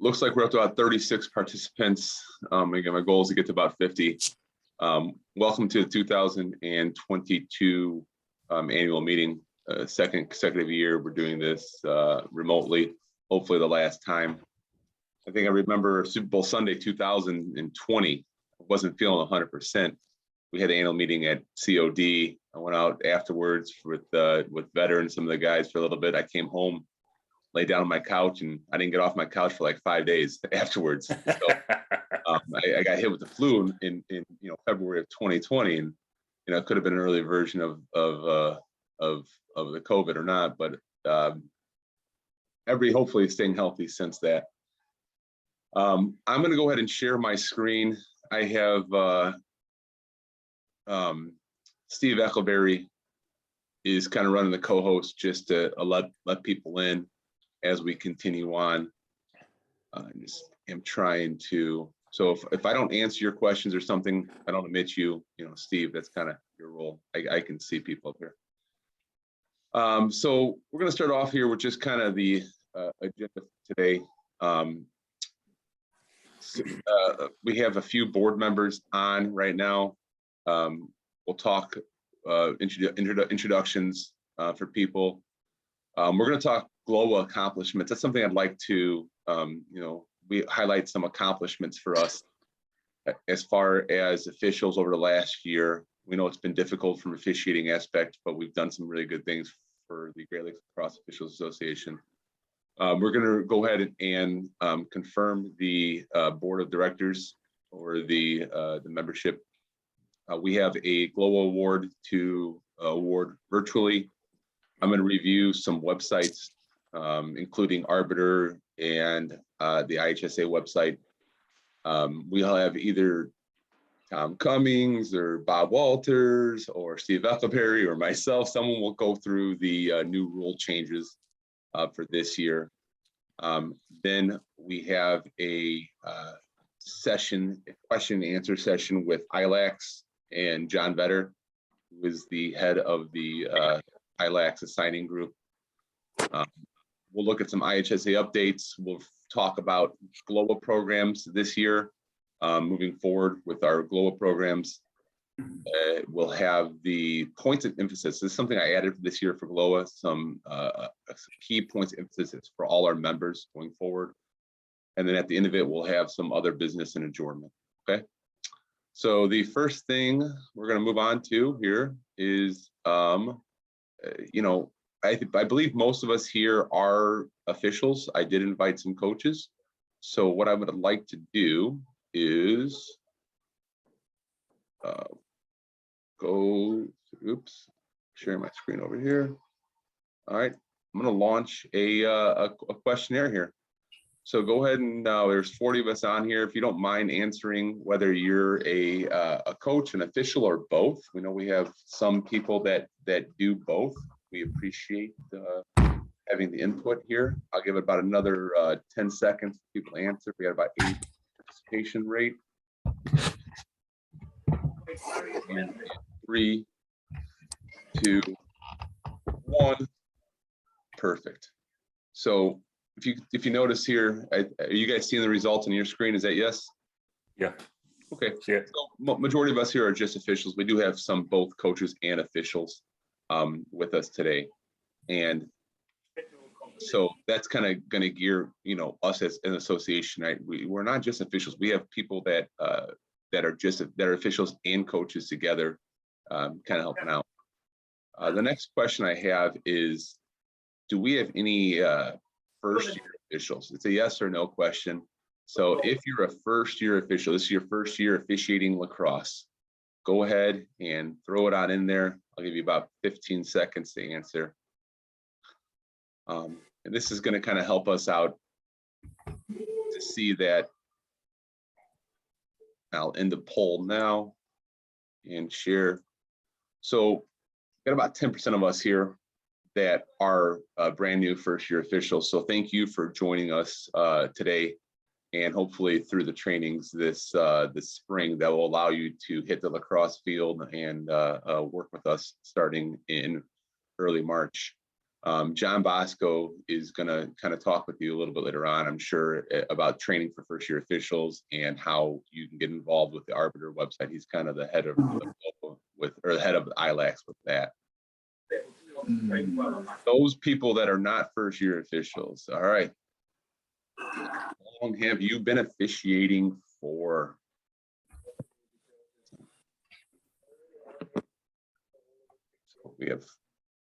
Looks like we're up to about 36 participants. Again, my goal is to get to about 50. Welcome to the 2022 annual meeting. Second consecutive year we're doing this remotely, hopefully the last time. I think I remember Super Bowl Sunday 2020. I wasn't feeling 100%. We had the annual meeting at COD. I went out afterwards with veterans, some of the guys for a little bit. I came home, lay down on my couch, and I didn't get off my couch for like 5 days afterwards. So I got hit with the flu in February of 2020, and it could have been an early version of the COVID or not, but everybody hopefully is staying healthy since that. I'm going to go ahead and share my screen. I have Steve Eckelberry is kind of running the co-host just to let people in as we continue on. I just am trying to, so if I don't answer your questions or something, I don't admit you, Steve, that's kind of your role. I can see people up here. So we're going to start off here with just kind of the agenda today. We have a few board members on right now. We'll talk introductions for people. We're going to talk GLLOA accomplishments. That's something I'd like to, we highlight some accomplishments for us as far as officials over the last year. We know it's been difficult from officiating aspect, but we've done some really good things for the Great Lakes Lacrosse Officials Association. We're going to go ahead and confirm the board of directors or the membership. We have a GLLOA award to award virtually. I'm going to review some websites, including Arbiter and the IHSA website. We'll have either Tom Cummings or Bob Walters or Steve Eckelberry or myself. Someone will go through the new rule changes for this year. Then we have a session, a question and answer session with ILACS and John Vetter, who is the head of the ILACS assigning group. We'll look at some IHSA updates. We'll talk about GLLOA programs this year, moving forward with our GLLOA programs. We'll have the points of emphasis. This is something I added this year for GLLOA, some key points of emphasis for all our members going forward. And then at the end of it, we'll have some other business and adjournment, okay? So the first thing we're gonna move on to here is, I believe most of us here are officials. I did invite some coaches. So what I would like to do is sharing my screen over here. All right, I'm gonna launch a questionnaire here. So go ahead and there's 40 of us on here. If you don't mind answering whether you're a coach, an official, or both. We know we have some people that do both. We appreciate having the input here. I'll give it about another 10 seconds for people to answer. We got about 80% participation rate. And 3, 2, 1. Perfect. So if you notice here, are you guys seeing the results on your screen? Is that yes? Yeah. Okay. Yeah. So majority of us here are just officials. We do have some both coaches and officials with us today, and so that's kind of going to gear us as an association, right? We're not just officials. We have people that are officials and coaches together, kind of helping out. The next question I have is, do we have any first year officials? It's a yes or no question. So if you're a first year official, this is your first year officiating lacrosse, go ahead and throw it on in there. I'll give you about 15 seconds to answer. And this is going to kind of help us out to see that. I'll end the poll now and share. So got about 10% of us here that are brand new first year officials. So thank you for joining us today, and hopefully through the trainings this spring that will allow you to hit the lacrosse field and work with us starting in early March. John Bosco is going to kind of talk with you a little bit later on, I'm sure, about training for first year officials and how you can get involved with the Arbiter website. He's kind of the head of the head of ILACS with that. Those people that are not first year officials, all right. How long have you been officiating for? So we have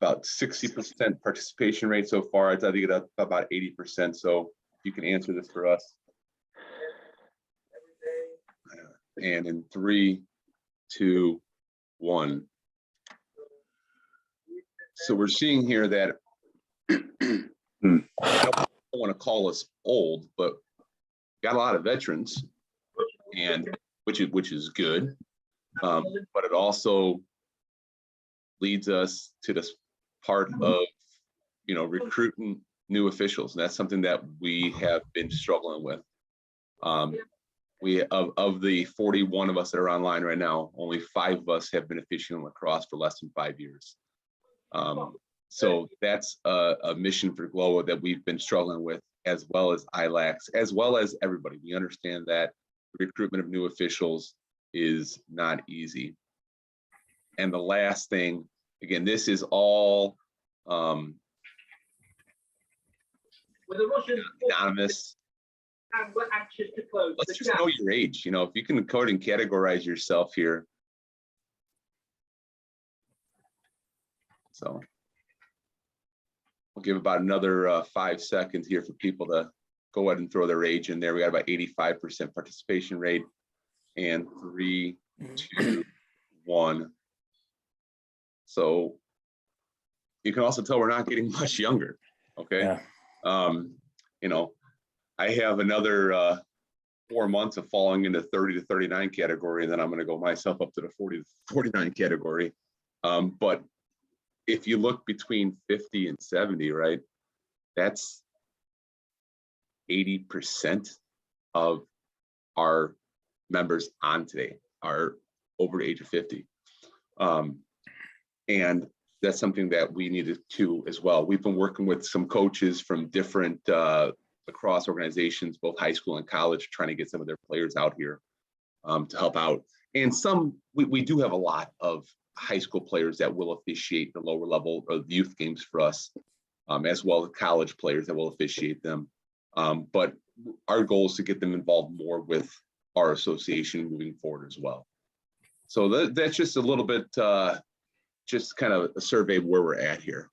about 60% participation rate so far. I think it's about 80%. So you can answer this for us. And in 3, 2, 1. So we're seeing here that I don't want to call us old, but got a lot of veterans, and which is good, but it also leads us to this part of recruiting new officials, and that's something that we have been struggling with. We of the 41 of us that are online right now, only 5 of us have been officiating lacrosse for less than 5 years. So that's a mission for GLLOA that we've been struggling with, as well as ILACS, as well as everybody. We understand that the recruitment of new officials is not easy. And the last thing, again, this is all anonymous. And we're anxious to close. Let's just know your age. If you can code and categorize yourself here. So we'll give about another 5 seconds here for people to go ahead and throw their age in there. We got about 85% participation rate. And 3, 2, 1. So you can also tell we're not getting much younger. Okay. Yeah. I have another 4 months of falling into 30 to 39 category, and then I'm going to go myself up to the 40 to 49 category. But if you look between 50 and 70, right, that's 80% of our members on today are over the age of 50. And that's something that we needed to as well. We've been working with some coaches from different lacrosse organizations, both high school and college, trying to get some of their players out here to help out. And we do have a lot of high school players that will officiate the lower level of youth games for us, as well as college players that will officiate them. But our goal is to get them involved more with our association moving forward as well. So that's just a little bit, just kind of a survey of where we're at here.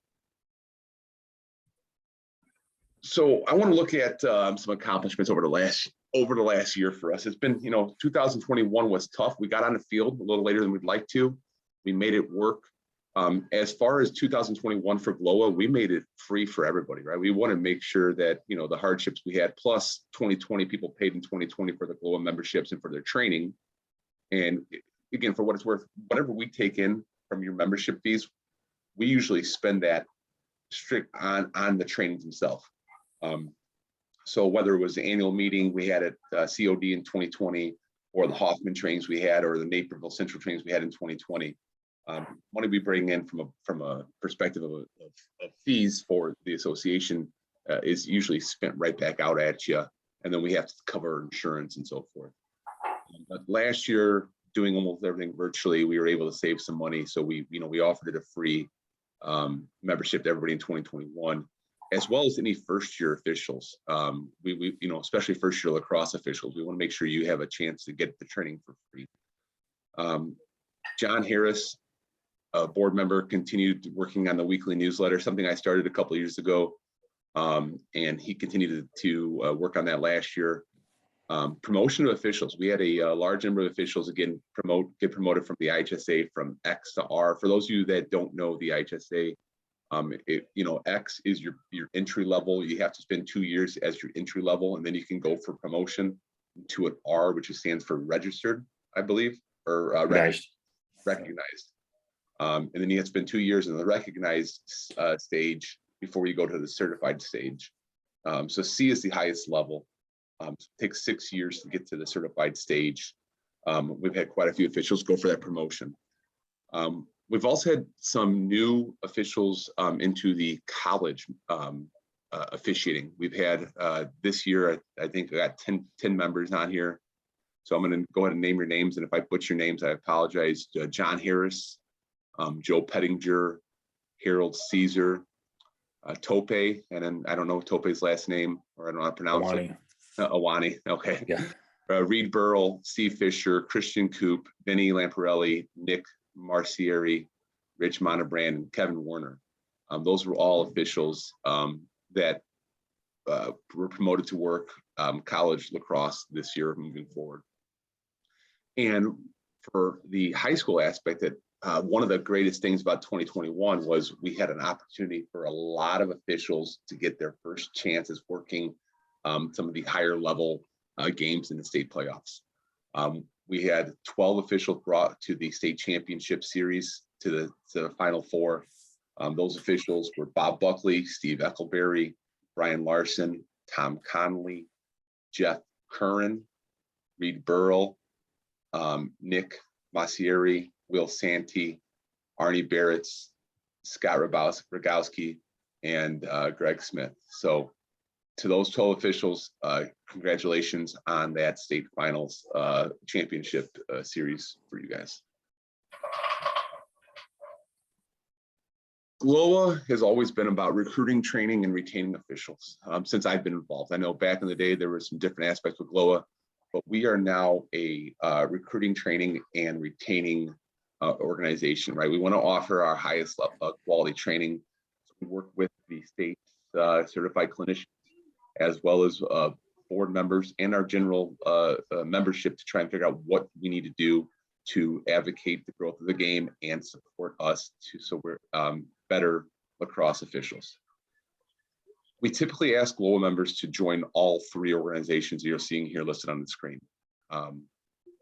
So I want to look at some accomplishments over the last year for us. It's been, 2021 was tough. We got on the field a little later than we'd like to. We made it work. As far as 2021 for GLLOA, we made it free for everybody, right? We want to make sure that, the hardships we had, plus 2020 people paid in 2020 for the GLLOA memberships and for their training. And again, for what it's worth, whatever we take in from your membership fees, we usually spend that strict on the trainings themselves. So whether it was the annual meeting we had at COD in 2020, or the Hoffman trainings we had, or the Naperville Central trainings we had in 2020, money we bring in from a perspective of fees for the association is usually spent right back out at you, and then we have to cover insurance and so forth. But last year, doing almost everything virtually, we were able to save some money. So we offered it a free membership to everybody in 2021, as well as any first year officials. We especially first year lacrosse officials, we want to make sure you have a chance to get the training for free. John Harris, a board member, continued working on the weekly newsletter, something I started a couple of years ago. And he continued to work on that last year. Promotion of officials. We had a large number of officials again get promoted from the IHSA from X to R. For those of you that don't know the IHSA, X is your entry level. You have to spend 2 years as your entry level, and then you can go for promotion to an R, which stands for registered, I believe, or recognized. And then you have to spend 2 years in the recognized stage before you go to the certified stage. So C is the highest level. It takes 6 years to get to the certified stage. We've had quite a few officials go for that promotion. We've also had some new officials into the college officiating. We've had this year, I think I got 10 members on here. So I'm going to go ahead and name your names. And if I butcher your names, I apologize. John Harris, Joe Pettinger, Harold Caesar, Tope, and then I don't know Tope's last name, or I don't know how to pronounce Awani. it. Awani, okay. Yeah. Reed Burrell, Steve Fisher, Christian Coop, Vinny Lamparelli, Nick Marcieri, Rich Montebrand, and Kevin Warner. Those were all officials that were promoted to work college lacrosse this year moving forward. And for the high school aspect, that one of the greatest things about 2021 was we had an opportunity for a lot of officials to get their first chances working some of the higher level games in the state playoffs. We had 12 officials brought to the state championship series to the Final Four. Those officials were Bob Buckley, Steve Eckelberry, Brian Larson, Tom Connolly, Jeff Curran, Reed Burrell, Nick Massieri, Will Santee, Arnie Barretts, Scott Rogowski, and Greg Smith. So to those 12 officials, congratulations on that state finals championship series for you guys. GLLOA has always been about recruiting, training, and retaining officials since I've been involved. I know back in the day, there were some different aspects of GLLOA, but we are now a recruiting, training, and retaining organization, right? We want to offer our highest level, quality training. So we work with the state certified clinicians, as well as board members and our general membership to try and figure out what we need to do to advocate the growth of the game and support us so we're better lacrosse officials. We typically ask GLLOA members to join all three organizations you're seeing here listed on the screen.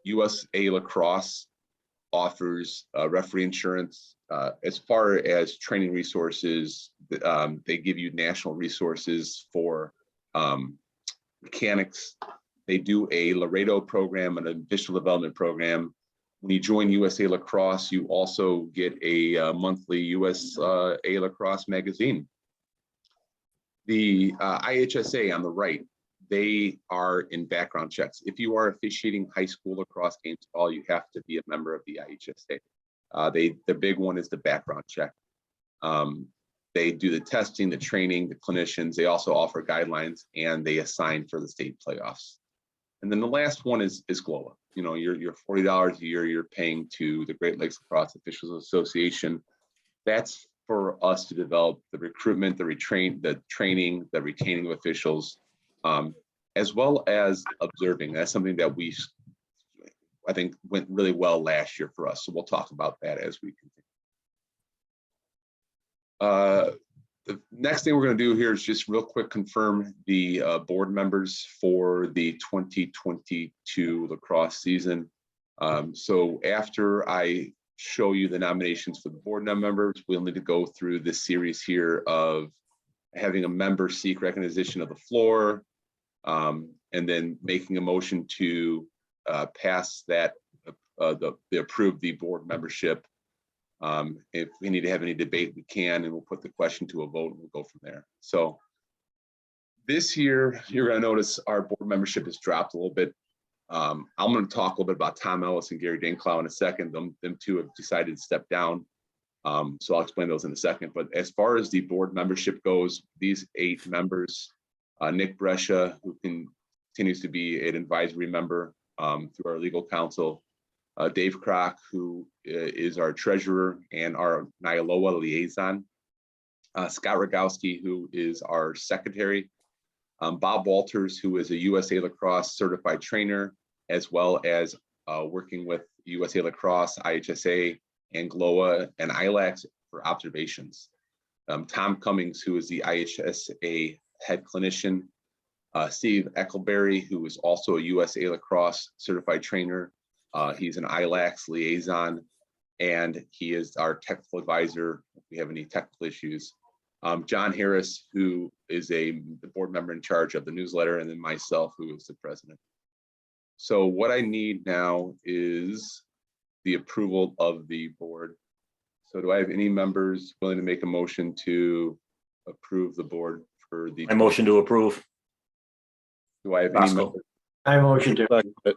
USA Lacrosse offers referee insurance. As far as training resources, they give you national resources for mechanics. They do a Laredo program and an official development program. When you join USA Lacrosse, you also get a monthly USA Lacrosse magazine. The IHSA on the right, they are in background checks. If you are officiating high school lacrosse games at all, you have to be a member of the IHSA. The big one is the background check. They do the testing, the training, the clinicians. They also offer guidelines, and they assign for the state playoffs. And then the last one is GLLOA. You know, your $40 a year you're paying to the Great Lakes Lacrosse Officials Association. That's for us to develop the recruitment, the training, the retaining of officials, as well as observing. That's something that I think went really well last year for us. So we'll talk about that as we continue. The next thing we're going to do here is just real quick confirm the board members for the 2022 lacrosse season. So after I show you the nominations for the board members, we'll need to go through this series here of having a member seek recognition of the floor, and then making a motion to pass that, approve the board membership. If we need to have any debate, we can, and we'll put the question to a vote and we'll go from there. So this year, you're going to notice our board membership has dropped a little bit. I'm going to talk a little bit about Tom Ellis and Gary Dinklau in a second. Them two have decided to step down. So I'll explain those in a second. But as far as the board membership goes, these 8 members, Nick Brescia, who continues to be an advisory member through our legal counsel, Dave Kroc, who is our treasurer and our GLLOA liaison, Scott Rogowski, who is our secretary, Bob Walters, who is a USA Lacrosse certified trainer, as well as working with USA Lacrosse, IHSA, and GLLOA and ILACS for observations. Tom Cummings, who is the IHSA head clinician, Steve Eckelberry, who is also a USA Lacrosse certified trainer. He's an ILACS liaison, and he is our technical advisor if we have any technical issues. John Harris, who is the board member in charge of the newsletter, and then myself, who is the president. So what I need now is the approval of the board. So do I have any members willing to make a motion to approve the board for the? I motion to approve. Do I have any Roscoe. members I motion to. Second it.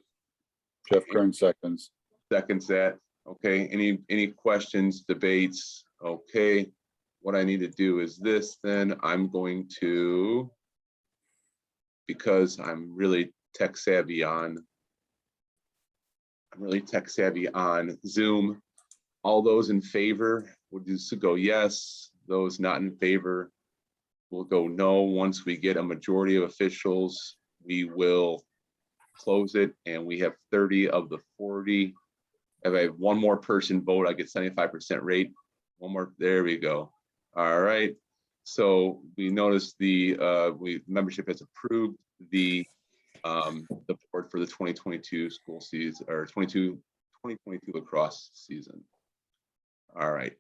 Jeff Kern seconds. seconds that? Okay, any questions, debates? Okay, what I need to do is this, then I'm going to, because I'm really tech savvy on Zoom. All those in favor would just go yes. Those not in favor will go no. Once we get a majority of officials, we will close it, and we have 30 of the 40. If I have one more person vote, I get 75% rate. One more, there we go. All right. So we noticed the membership has approved the board for the 2022 school season, or 2022 lacrosse season. All right,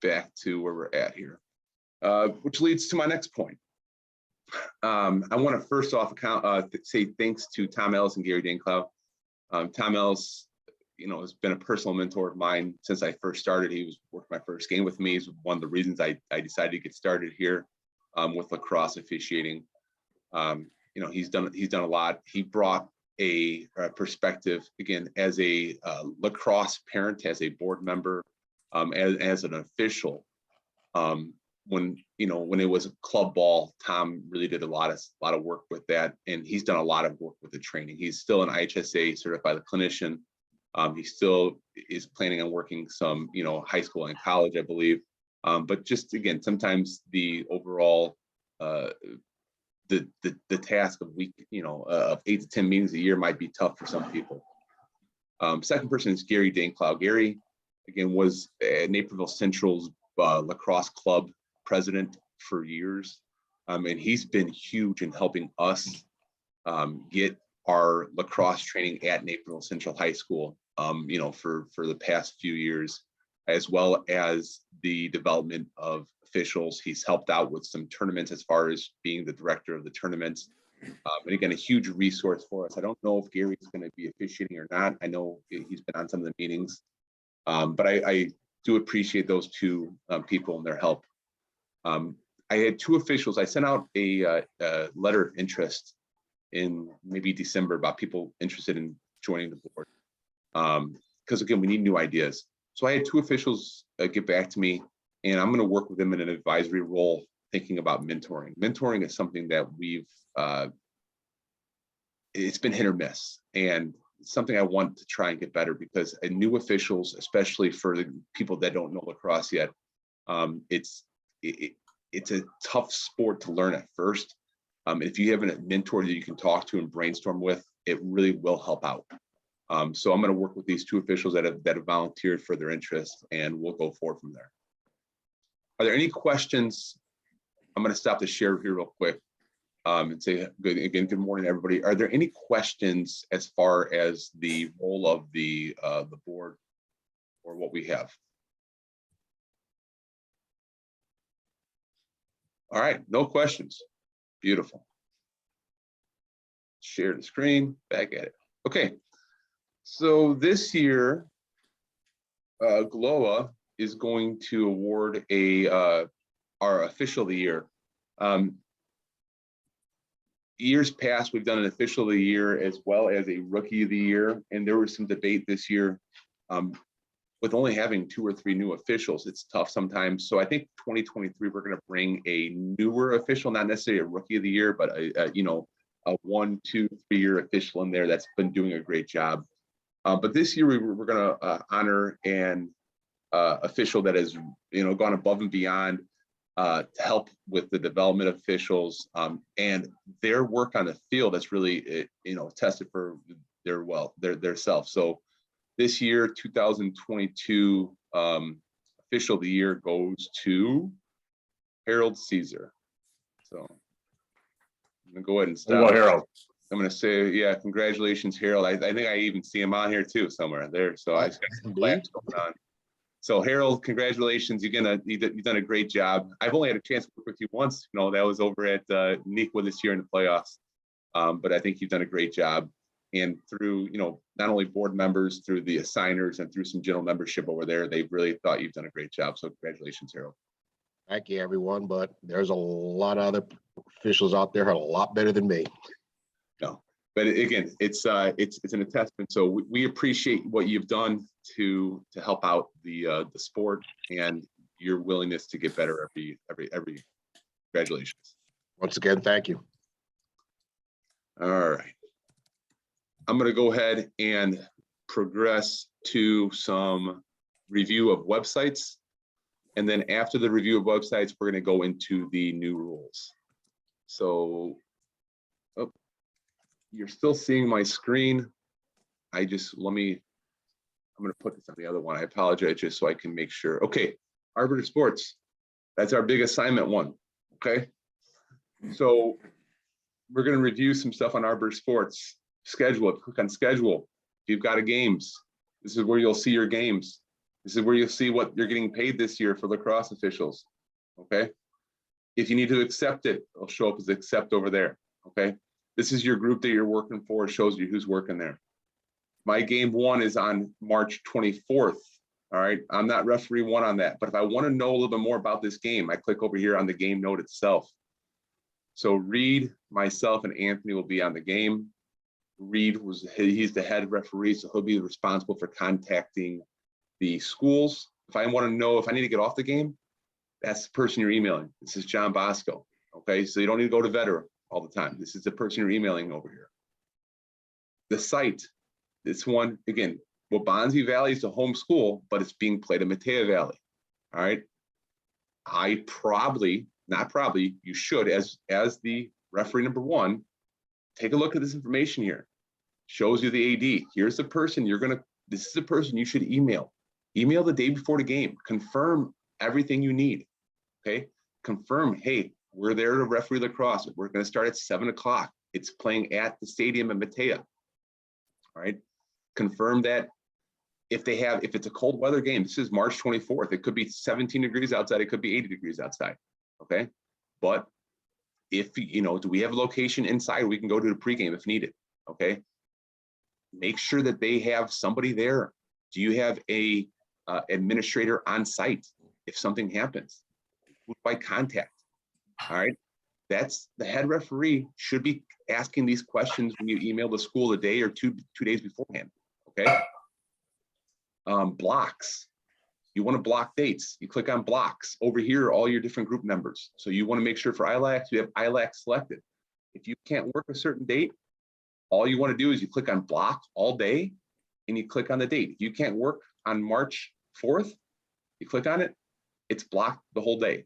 back to where we're at here, which leads to my next point. I want to first off say thanks to Tom Ellis and Gary Danclow. Tom Ellis, has been a personal mentor of mine since I first started. He was working my first game with me. He's one of the reasons I decided to get started here with lacrosse officiating. He's done a lot. He brought a perspective, again, as a lacrosse parent, as a board member, as an official. When it was club ball, Tom really did a lot of work with that, and he's done a lot of work with the training. He's still an IHSA certified clinician. He still is planning on working some, high school and college, I believe. But just again, sometimes the overall the task of of 8 to 10 meetings a year might be tough for some people. Second person is Gary Danclow. Gary, again, was Naperville Central's lacrosse club president for years, and he's been huge in helping us get our lacrosse training at Naperville Central High School, for the past few years, as well as the development of officials. He's helped out with some tournaments as far as being the director of the tournaments. And again, a huge resource for us. I don't know if Gary's going to be officiating or not. I know he's been on some of the meetings, but I do appreciate those two people and their help. I had two officials. I sent out a letter of interest in maybe December about people interested in joining the board. Because again, we need new ideas. So I had two officials get back to me, and I'm going to work with them in an advisory role, thinking about mentoring. Mentoring is something that it's been hit or miss, and it's something I want to try and get better, because new officials, especially for the people that don't know lacrosse yet, it's a tough sport to learn at first. If you have a mentor that you can talk to and brainstorm with, it really will help out. So I'm going to work with these two officials that have volunteered for their interest, and we'll go forward from there. Are there any questions? I'm going to stop the share here real quick and say good morning, everybody. Are there any questions as far as the role of the board or what we have? All right, no questions. Beautiful. Share the screen, back at it. Okay, so this year, GLLOA is going to award our official of the year. Years past, we've done an official of the year as well as a rookie of the year, and there was some debate this year. With only having 2 or 3 new officials, it's tough sometimes. So I think 2023, we're going to bring a newer official, not necessarily a rookie of the year, but a 1, 2, 3 year official in there that's been doing a great job. But this year we're going to honor an official that has gone above and beyond to help with the development of officials and their work on the field. That's really tested for their self. So this year, 2022 official of the year goes to Harold Caesar. So I'm gonna go ahead and stop. Hello, Harold. I'm gonna say, yeah, congratulations, Harold. I think I even see him on here too somewhere there. So I just got some claps going on. So Harold, congratulations. You've done a great job. I've only had a chance to work with you once. That was over at NEQA this year in the playoffs. But I think you've done a great job. And through, not only board members, through the assigners and through some general membership over there, they've really thought you've done a great job. So congratulations, Harold. Thank you, everyone, but there's a lot of other officials out there who are a lot better than me. No, but again, it's an attestament. So we appreciate what you've done to help out the sport and your willingness to get better every. Congratulations. Once again, thank you. All right. I'm going to go ahead and progress to some review of websites. And then after the review of websites, we're going to go into the new rules. So, oh, you're still seeing my screen. I'm going to put this on the other one. I apologize, just so I can make sure. Okay, Arbiter Sports. That's our big assignment one. Okay. So we're going to review some stuff on Arbiter Sports. Schedule it. Click on schedule. If you've got a games, this is where you'll see your games. This is where you'll see what you're getting paid this year for lacrosse officials. Okay. If you need to accept it, it'll show up as accept over there. Okay. This is your group that you're working for. It shows you who's working there. My game one is on March 24th. All right. I'm not referee one on that, but if I want to know a little bit more about this game, I click over here on the game note itself. So Reed, myself, and Anthony will be on the game. Reed he's the head referee, so he'll be responsible for contacting the schools. If I want to know if I need to get off the game, that's the person you're emailing. This is John Bosco. Okay, so you don't need to go to Veteran all the time. This is the person you're emailing over here. The site, this one, again, Wabanzi Valley is the home school, but it's being played in Matea Valley. All right. You should, as the referee number one, take a look at this information here. Shows you the AD. Here's the person this is the person you should email. Email the day before the game. Confirm everything you need. Okay. Confirm, hey, we're there to referee lacrosse. We're going to start at 7 o'clock. It's playing at the stadium in Matea. All right. Confirm that if it's a cold weather game, this is March 24th. It could be 17 degrees outside. It could be 80 degrees outside. Okay. But if, do we have a location inside? We can go to the pregame if needed. Okay. Make sure that they have somebody there. Do you have a administrator on site if something happens? Who do I contact? All right. That's the head referee should be asking these questions when you email the school a day or two days beforehand. Okay. Blocks. You want to block dates. You click on blocks. Over here, all your different group members. So you want to make sure for ILACs, you have ILAC selected. If you can't work a certain date, all you want to do is you click on block all day and you click on the date. If you can't work on March 4th, you click on it, it's blocked the whole day.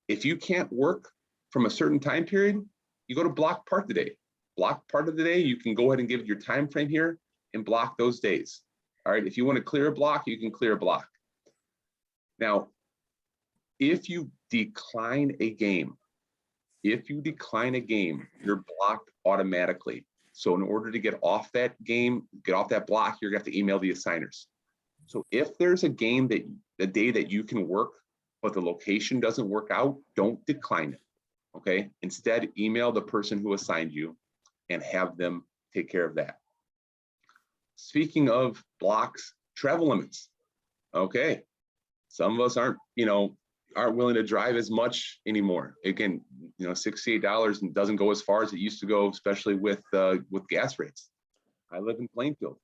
If you can't work from a certain time period, you go to block part of the day. Block part of the day, you can go ahead and give your time frame here and block those days. All right, if you want to clear a block, you can clear a block. Now, if you decline a game, you're blocked automatically. So in order to get off that game, get off that block, you're going to have to email the assigners. So if there's a game that the day that you can work, but the location doesn't work out, don't decline it. Okay. Instead, email the person who assigned you and have them take care of that. Speaking of blocks, travel limits. Okay. Some of us aren't willing to drive as much anymore. Again, $68 and doesn't go as far as it used to go, especially with gas rates. I live in Plainfield,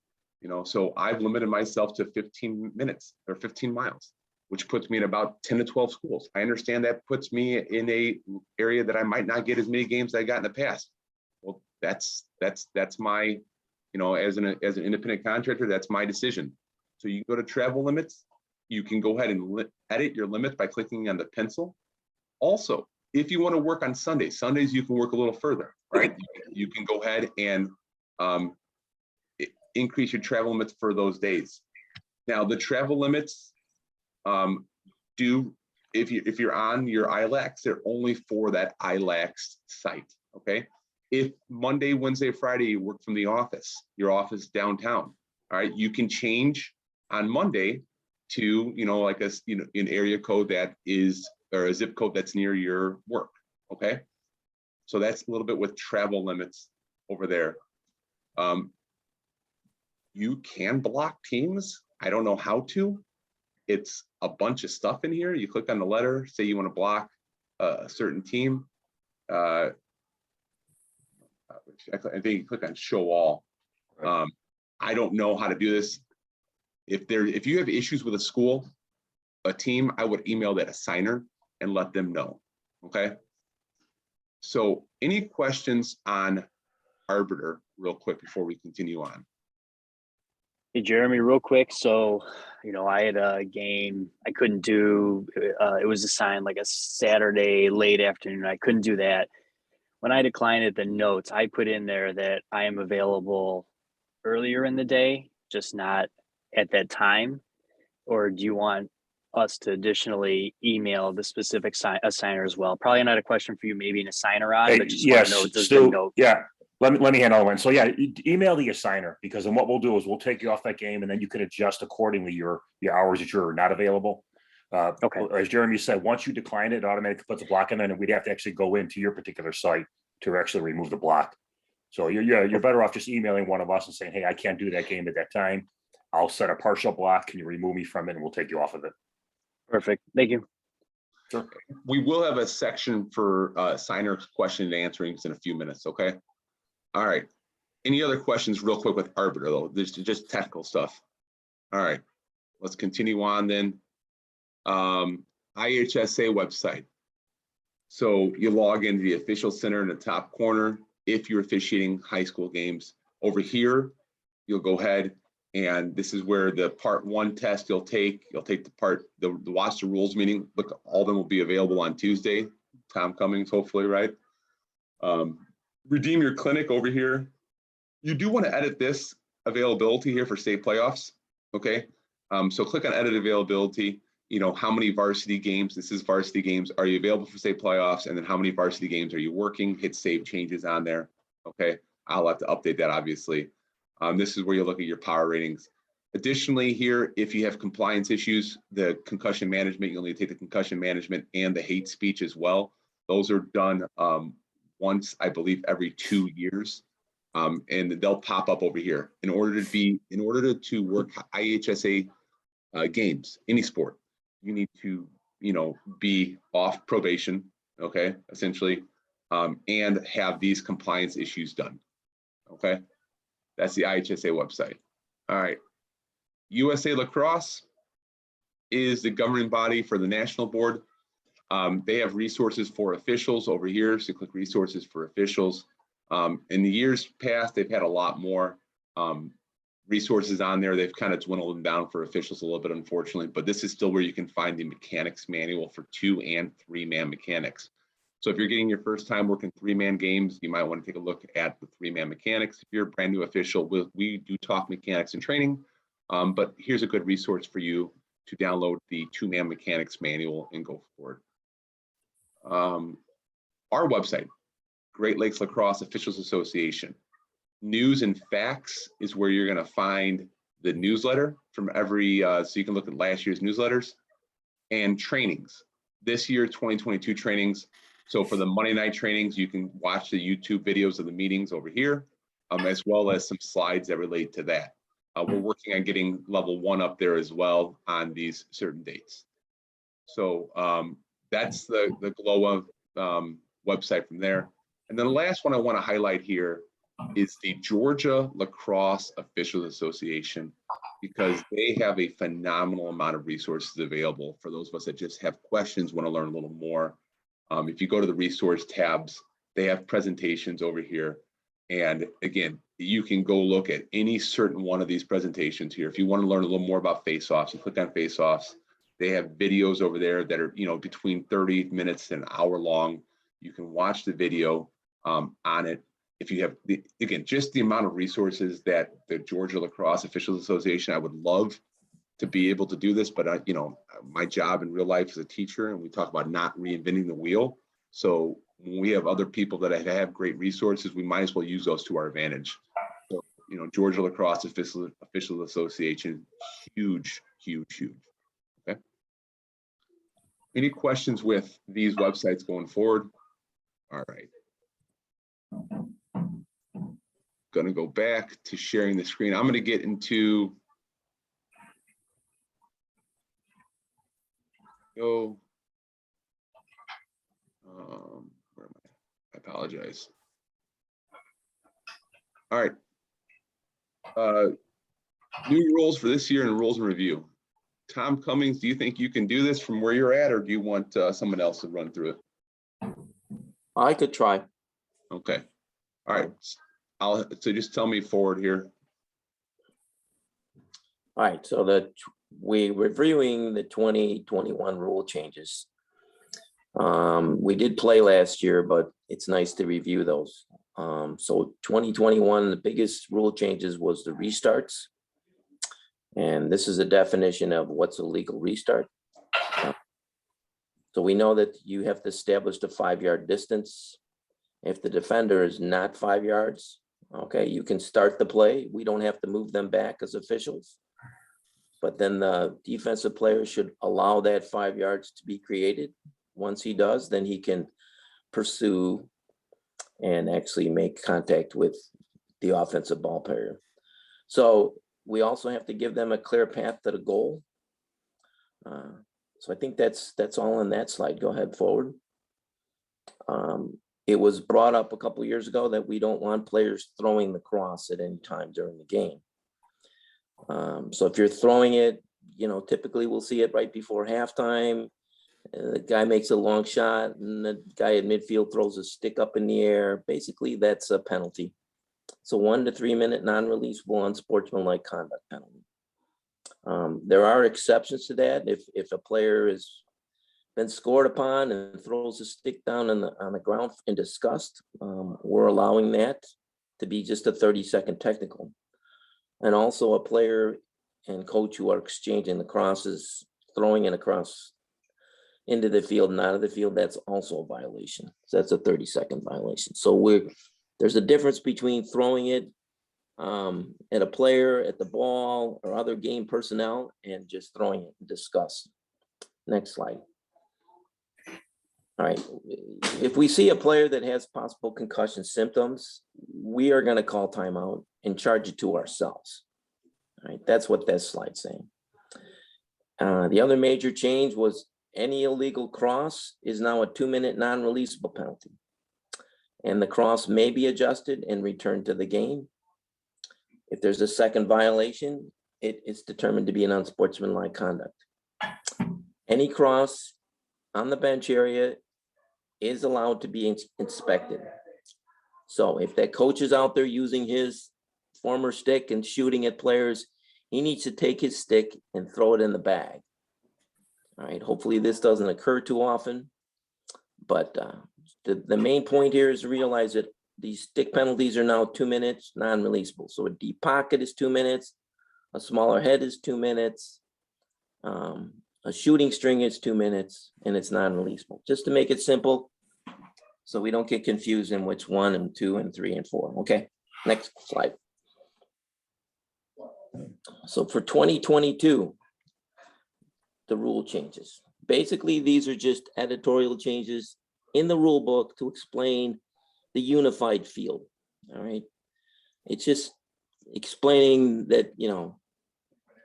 so I've limited myself to 15 minutes or 15 miles, which puts me in about 10 to 12 schools. I understand that puts me in a area that I might not get as many games as I got in the past. Well, that's my, as an independent contractor, that's my decision. So you go to travel limits. You can go ahead and edit your limits by clicking on the pencil. Also, if you want to work on Sundays, you can work a little further, right? You can go ahead and increase your travel limits for those days. Now, the travel limits if you're on your ILACs, they're only for that ILACs site, okay? If Monday, Wednesday, Friday, you work from the office, your office downtown, all right, you can change on Monday to, like an area code that is, or a zip code that's near your work, okay? So that's a little bit with travel limits over there. You can block teams. I don't know how to. It's a bunch of stuff in here. You click on the letter, say you want to block a certain team. I think you click on show all. I don't know how to do this. If you have issues with a school, a team, I would email that assigner and let them know. Okay. So any questions on Arbiter real quick before we continue on? Hey, Jeremy, real quick. So, I had a game I couldn't do. It was assigned like a Saturday late afternoon. I couldn't do that. When I declined it, the notes, I put in there that I am available earlier in the day, just not at that time. Or do you want us to additionally email the specific assigner as well? Probably not a question for you, maybe an assigner on, but just want to know, does the note. Yeah, let me handle one. So yeah, email the assigner, because then what we'll do is we'll take you off that game, and then you can adjust accordingly your hours that you're not available. Okay. As Jeremy said, once you decline it, it automatically puts a block in, and then we'd have to actually go into your particular site to actually remove the block. So you're better off just emailing one of us and saying, hey, I can't do that game at that time. I'll set a partial block. Can you remove me from it? And we'll take you off of it. Perfect. Thank you. Sure. We will have a section for signer question and answerings in a few minutes. Okay. All right. Any other questions real quick with Arbiter though? This is just technical stuff. All right. Let's continue on then. IHSA website. So you log into the official center in the top corner. If you're officiating high school games over here, you'll go ahead and this is where the part 1 test you'll take the watch the rules meeting. Look, all of them will be available on Tuesday. Tom Cummings, hopefully, right? Redeem your clinic over here. You do want to edit this availability here for state playoffs. Okay. So click on edit availability. How many varsity games, this is varsity games, are you available for state playoffs? And then how many varsity games are you working? Hit save changes on there. Okay. I'll have to update that obviously. This is where you look at your power ratings. Additionally here, if you have compliance issues, the concussion management, you'll need to take the concussion management and the hate speech as well. Those are done once, I believe, every 2 years. And they'll pop up over here. In order to work IHSA games, any sport, you need to, be off probation, okay, essentially, and have these compliance issues done, okay? That's the IHSA website. All right. USA Lacrosse is the governing body for the national board. They have resources for officials over here. So click resources for officials. In the years past, they've had a lot more resources on there. They've kind of dwindled them down for officials a little bit, unfortunately, but this is still where you can find the mechanics manual for 2- and 3-man mechanics. So if you're getting your first time working 3-man games, you might want to take a look at the 3-man mechanics. If you're a brand new official, we do talk mechanics and training, but here's a good resource for you to download the 2-man mechanics manual and go forward. Our website, Great Lakes Lacrosse Officials Association. News and facts is where you're going to find the newsletter from every, so you can look at last year's newsletters, and trainings. This year, 2022 trainings. So for the Monday night trainings, you can watch the YouTube videos of the meetings over here, as well as some slides that relate to that. We're working on getting level 1 up there as well on these certain dates. So that's the GLLOA website from there. And then the last one I want to highlight here is the Georgia Lacrosse Officials Association, because they have a phenomenal amount of resources available for those of us that just have questions, want to learn a little more. If you go to the resource tabs, they have presentations over here. And again, you can go look at any certain one of these presentations here. If you want to learn a little more about face-offs, you click on face-offs. They have videos over there that are, between 30 minutes and an hour long. You can watch the video on it. If you have, again, just the amount of resources that the Georgia Lacrosse Officials Association, I would love to be able to do this, but my job in real life is a teacher, and we talk about not reinventing the wheel. So when we have other people that have great resources, we might as well use those to our advantage. So, Georgia Lacrosse Officials Association, huge, huge, huge. Okay. Any questions with these websites going forward? All right. going to go back to sharing the screen. I'm going to get into where am I apologize. All right. New rules for this year and rules and review. Tom Cummings, do you think you can do this from where you're at, or do you want someone else to run through it? I could try. Okay. All right. So just tell me forward here. All right, so we're reviewing the 2021 rule changes. We did play last year, but it's nice to review those. So 2021, the biggest rule changes was the restarts. And this is a definition of what's a legal restart. So we know that you have to establish the 5-yard distance. If the defender is not 5 yards, okay, you can start the play. We don't have to move them back as officials. But then the defensive player should allow that 5 yards to be created. Once he does, then he can pursue and actually make contact with the offensive ball player. So we also have to give them a clear path to the goal. So I think that's all on that slide. Go ahead forward. It was brought up a couple of years ago that we don't want players throwing the cross at any time during the game. So if you're throwing it, typically we'll see it right before halftime. The guy makes a long shot and the guy at midfield throws a stick up in the air. Basically, that's a penalty. It's a 1 to 3 minute non-releasable unsportsmanlike conduct penalty. There are exceptions to that. If a player has been scored upon and throws a stick down on the ground in disgust, we're allowing that to be just a 30-second technical. And also a player and coach who are exchanging the crosses, throwing it across into the field and out of the field, that's also a violation. So that's a 30-second violation. So there's a difference between throwing it at a player, at the ball, or other game personnel, and just throwing it in disgust. Next slide. All right. If we see a player that has possible concussion symptoms, we are going to call timeout and charge it to ourselves. All right. That's what that slide's saying. The other major change was any illegal cross is now a 2-minute non-releasable penalty. And the cross may be adjusted and returned to the game. If there's a second violation, it's determined to be an unsportsmanlike conduct. Any cross on the bench area is allowed to be inspected. So if that coach is out there using his former stick and shooting at players, he needs to take his stick and throw it in the bag. All right, hopefully this doesn't occur too often, but the main point here is to realize that these stick penalties are now 2 minutes non-releasable. So a deep pocket is 2 minutes, a smaller head is 2 minutes, a shooting string is 2 minutes, and it's non-releasable. Just to make it simple, so we don't get confused in which 1 and 2 and 3 and 4. Okay, next slide. So for 2022, the rule changes. Basically, these are just editorial changes in the rule book to explain the unified field. All right. It's just explaining that,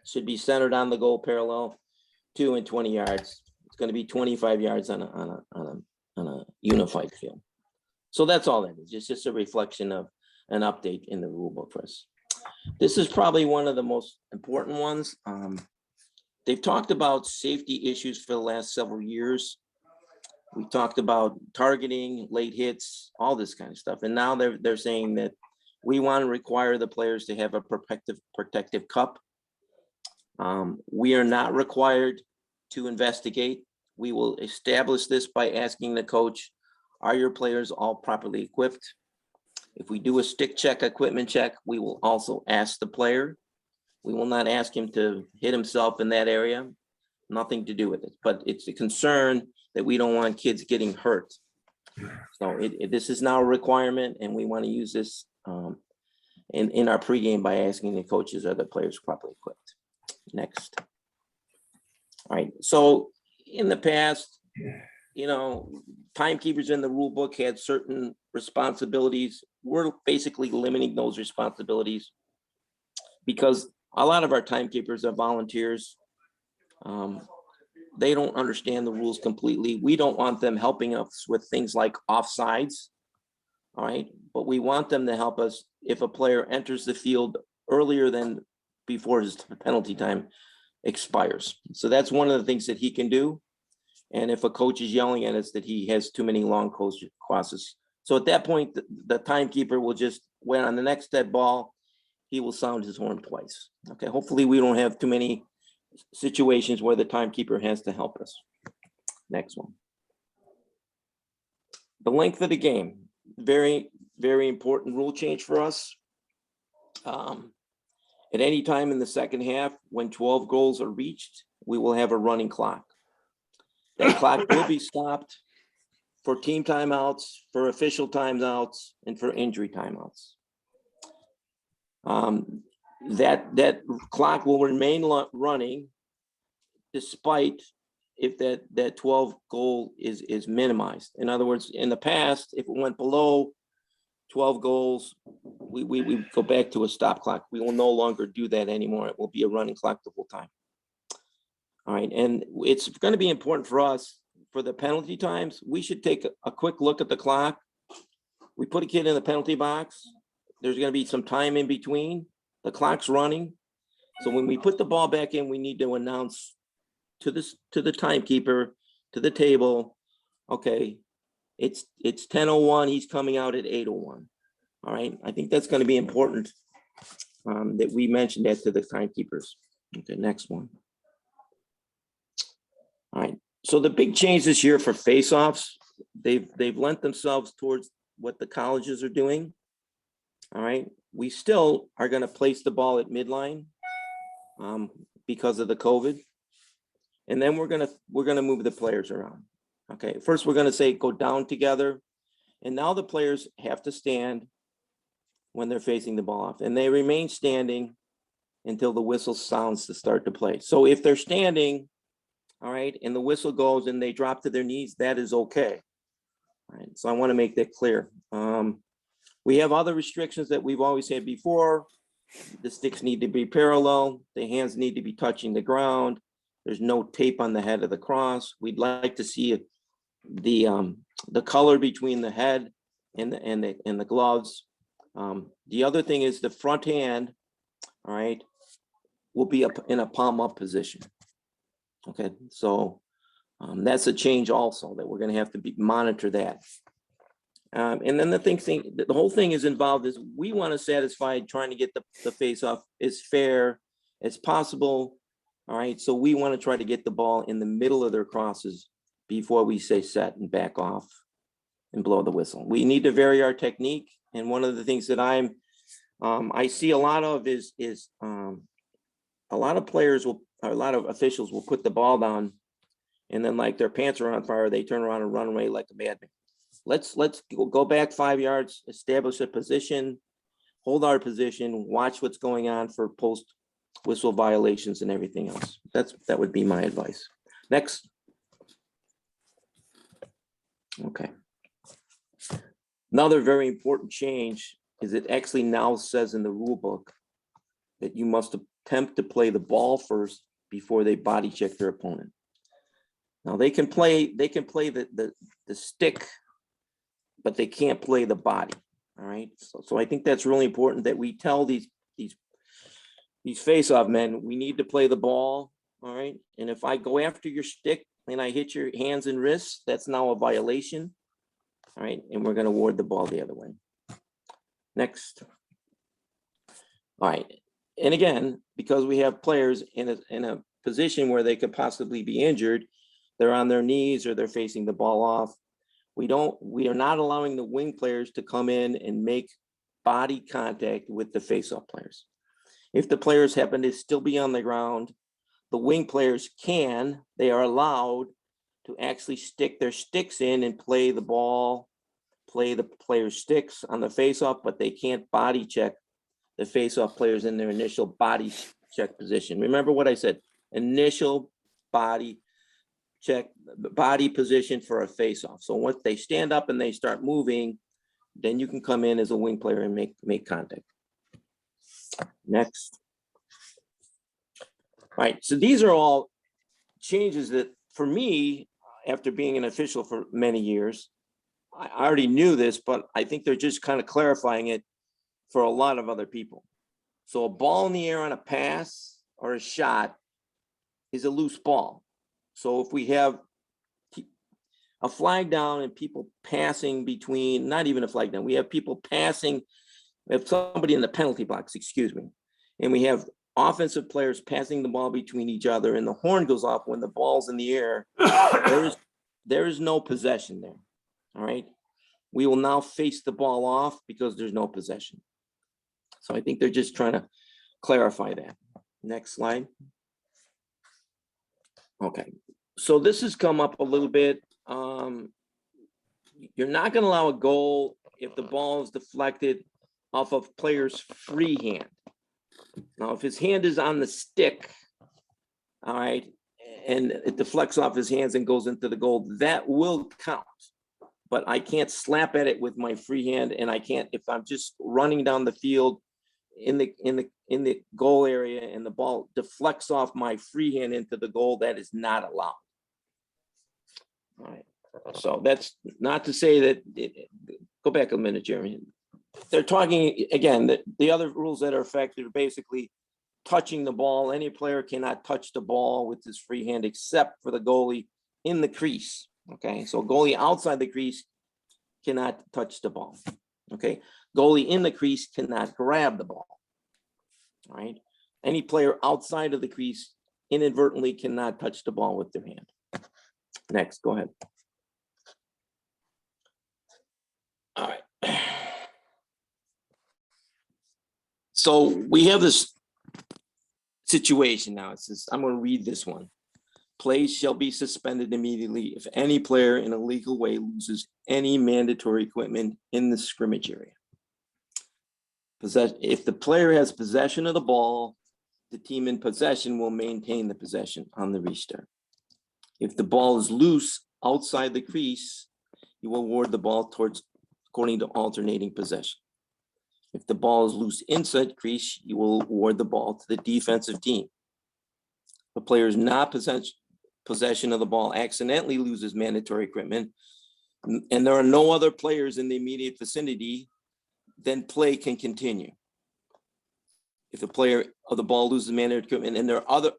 should be centered on the goal parallel, 2 and 20 yards. It's going to be 25 yards on a unified field. So that's all that is. It's just a reflection of an update in the rule book for us. This is probably one of the most important ones. They've talked about safety issues for the last several years. We talked about targeting, late hits, all this kind of stuff. And now they're saying that we want to require the players to have a protective cup. We are not required to investigate. We will establish this by asking the coach, are your players all properly equipped? If we do a stick check, equipment check, we will also ask the player. We will not ask him to hit himself in that area. Nothing to do with it, but it's a concern that we don't want kids getting hurt. So this is now a requirement, and we want to use this in our pregame by asking the coaches, are the players properly equipped? Next. All right, so in the past, timekeepers in the rule book had certain responsibilities we're basically limiting those responsibilities because a lot of our timekeepers are volunteers. They don't understand the rules completely. We don't want them helping us with things like offsides. All right, but we want them to help us if a player enters the field earlier than before his penalty time expires. So that's one of the things that he can do. And if a coach is yelling at us that he has too many long crosses. So at that point, the timekeeper will just, when on the next dead ball, he will sound his horn twice. Okay, hopefully we don't have too many situations where the timekeeper has to help us. Next one. The length of the game, very, very important rule change for us. At any time in the second half, when 12 goals are reached, we will have a running clock. That clock will be stopped for team timeouts, for official timeouts, and for injury timeouts. That clock will remain running despite if that 12 goal is minimized. In other words, in the past, if it went below 12 goals, we go back to a stop clock. We will no longer do that anymore. It will be a running clock the whole time. All right, and it's going to be important for us for the penalty times. We should take a quick look at the clock. We put a kid in the penalty box. There's going to be some time in between. The clock's running. So when we put the ball back in, we need to announce to the timekeeper, to the table, okay, it's 10:01. He's coming out at 8:01. All right, I think that's going to be important that we mention that to the timekeepers. Okay, next one. All right, so the big change this year for face-offs, they've lent themselves towards what the colleges are doing. All right, we still are going to place the ball at midline because of the COVID, and then we're gonna move the players around. Okay, first we're gonna say go down together, and now the players have to stand when they're facing the ball off, and they remain standing until the whistle sounds to start to play. So if they're standing, all right, and the whistle goes and they drop to their knees, that is okay. All right, so I want to make that clear. We have other restrictions that we've always had before. The sticks need to be parallel. The hands need to be touching the ground. There's no tape on the head of the cross. We'd like to see the color between the head and the gloves. The other thing is the front hand, all right, will be up in a palm up position. Okay, so that's a change also that we're going to have to monitor that. And then the whole thing is involved is we want to satisfy trying to get the face off as fair as possible. All right, so we want to try to get the ball in the middle of their crosses before we say set and back off and blow the whistle. We need to vary our technique. And one of the things that I see a lot of is a lot of players will, or a lot of officials will put the ball down, and then like their pants are on fire, they turn around and run away like a madman. Let's go back 5 yards, establish a position, hold our position, watch what's going on for post whistle violations and everything else. That would be my advice. Next. Okay. Another very important change is it actually now says in the rule book that you must attempt to play the ball first before they body check their opponent. Now they can play the stick, but they can't play the body. All right. So I think that's really important that we tell these face-off men, we need to play the ball. All right. And if I go after your stick and I hit your hands and wrists, that's now a violation. All right. And we're going to award the ball the other way. Next. All right. And again, because we have players in a position where they could possibly be injured, they're on their knees or they're facing the ball off. We are not allowing the wing players to come in and make body contact with the face-off players. If the players happen to still be on the ground, the wing players they are allowed to actually stick their sticks in and play the ball, play the players' sticks on the face-off, but they can't body check the face-off players in their initial body check position. Remember what I said, initial body check, body position for a face-off. So once they stand up and they start moving, then you can come in as a wing player and make contact. Next. All right, so these are all changes that, for me, after being an official for many years, I already knew this, but I think they're just kind of clarifying it for a lot of other people. So a ball in the air on a pass or a shot is a loose ball. So if we have a flag down and people passing between, not even a flag down, we have people passing, we have somebody in the penalty box, excuse me, and we have offensive players passing the ball between each other, and the horn goes off when the ball's in the air. There is no possession there. All right. We will now face the ball off because there's no possession. So I think they're just trying to clarify that. Next slide. Okay. So this has come up a little bit. You're not going to allow a goal if the ball is deflected off of player's free hand. Now, if his hand is on the stick, all right, and it deflects off his hands and goes into the goal, that will count. But I can't slap at it with my free hand, and I can't, if I'm just running down the field in the goal area and the ball deflects off my free hand into the goal, that is not allowed. All right. So that's not to say that, go back a minute, Jeremy. They're talking, again, the other rules that are affected are basically touching the ball. Any player cannot touch the ball with his free hand except for the goalie in the crease. Okay, so goalie outside the crease cannot touch the ball. Okay, goalie in the crease cannot grab the ball. All right, any player outside of the crease inadvertently cannot touch the ball with their hand. Next, go ahead. All right. So we have this situation now. It says, I'm going to read this one. Plays shall be suspended immediately if any player in a legal way loses any mandatory equipment in the scrimmage area. If the player has possession of the ball, the team in possession will maintain the possession on the restart. If the ball is loose outside the crease, you will award the ball according to alternating possession. If the ball is loose inside crease, you will award the ball to the defensive team. The player is not possession of the ball accidentally loses mandatory equipment, and there are no other players in the immediate vicinity, then play can continue. If the player of the ball loses mandatory equipment and there are other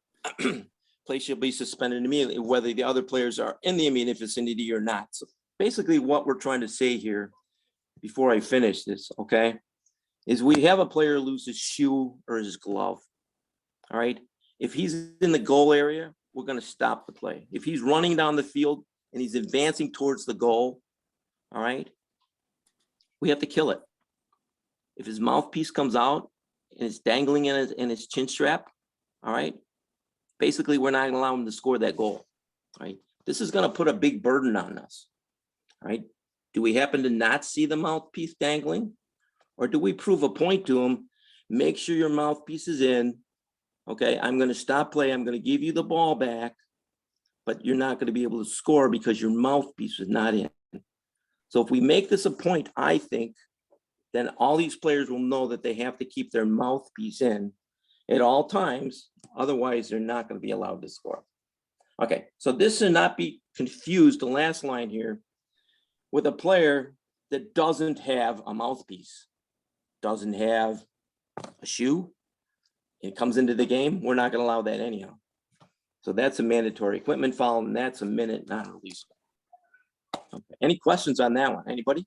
play shall be suspended immediately, whether the other players are in the immediate vicinity or not. So basically what we're trying to say here before I finish this, okay, is we have a player lose his shoe or his glove. All right. If he's in the goal area, we're going to stop the play. If he's running down the field and he's advancing towards the goal, all right, we have to kill it. If his mouthpiece comes out and it's dangling in his chin strap, all right, basically we're not going to allow him to score that goal. All right. This is going to put a big burden on us. All right. Do we happen to not see the mouthpiece dangling? Or do we prove a point to him? Make sure your mouthpiece is in. Okay, I'm going to stop play. I'm going to give you the ball back, but you're not going to be able to score because your mouthpiece is not in. So if we make this a point, I think, then all these players will know that they have to keep their mouthpiece in at all times. Otherwise, they're not going to be allowed to score. Okay, so this should not be confused, the last line here, with a player that doesn't have a mouthpiece, doesn't have a shoe, it comes into the game, we're not going to allow that anyhow. So that's a mandatory equipment foul, and that's a minute non-release. Okay. Any questions on that one? Anybody?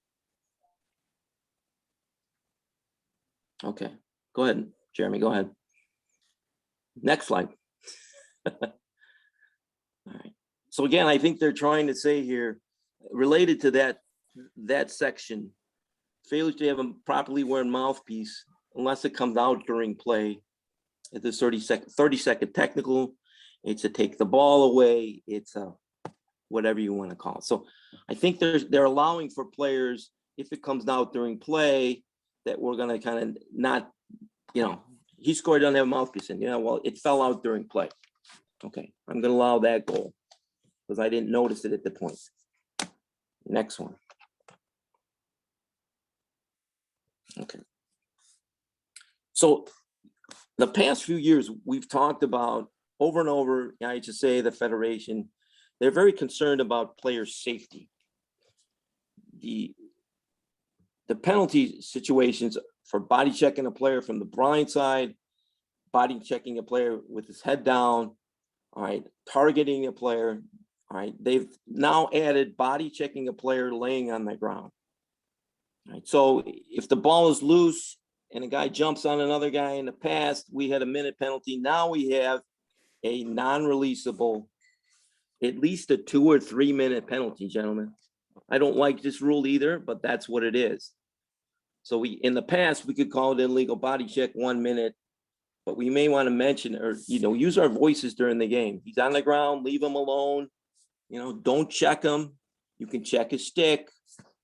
Okay, go ahead, Jeremy, go ahead. Next slide. All right. So again, I think they're trying to say here, related to that section, failure to have a properly worn mouthpiece, unless it comes out during play, at this 30-second technical, it's a take the ball away, it's a whatever you want to call it. So I think they're allowing for players, if it comes out during play, that we're going to kind of not, he scored, doesn't have a mouthpiece, and well, it fell out during play. Okay, I'm going to allow that goal because I didn't notice it at the point. Next one. Okay. So the past few years, we've talked about over and over, IHSA, the Federation, they're very concerned about player safety. The penalty situations for body checking a player from the blind side, body checking a player with his head down, all right, targeting a player, all right, they've now added body checking a player laying on the ground. All right, so if the ball is loose and a guy jumps on another guy, in the past, we had a minute penalty. Now we have a non-releasable, at least a 2 or 3 minute penalty, gentlemen. I don't like this rule either, but that's what it is. So in the past, we could call it illegal body check 1 minute, but we may want to mention or, use our voices during the game. He's on the ground, leave him alone. Don't check him. You can check his stick.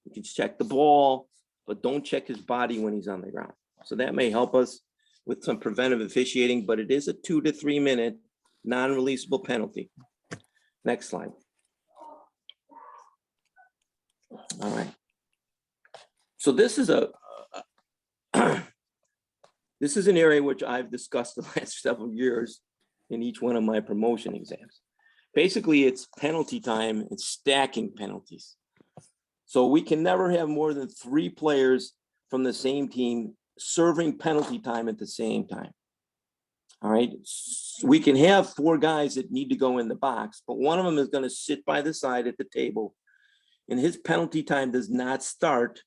You can check the ball, but don't check his body when he's on the ground. So that may help us with some preventive officiating, but it is a 2 to 3 minute non-releasable penalty. Next slide. All right. So this is this is an area which I've discussed the last several years in each one of my promotion exams. Basically, it's penalty time and stacking penalties. So we can never have more than 3 players from the same team serving penalty time at the same time. All right. We can have 4 guys that need to go in the box, but one of them is going to sit by the side at the table, and his penalty time does not start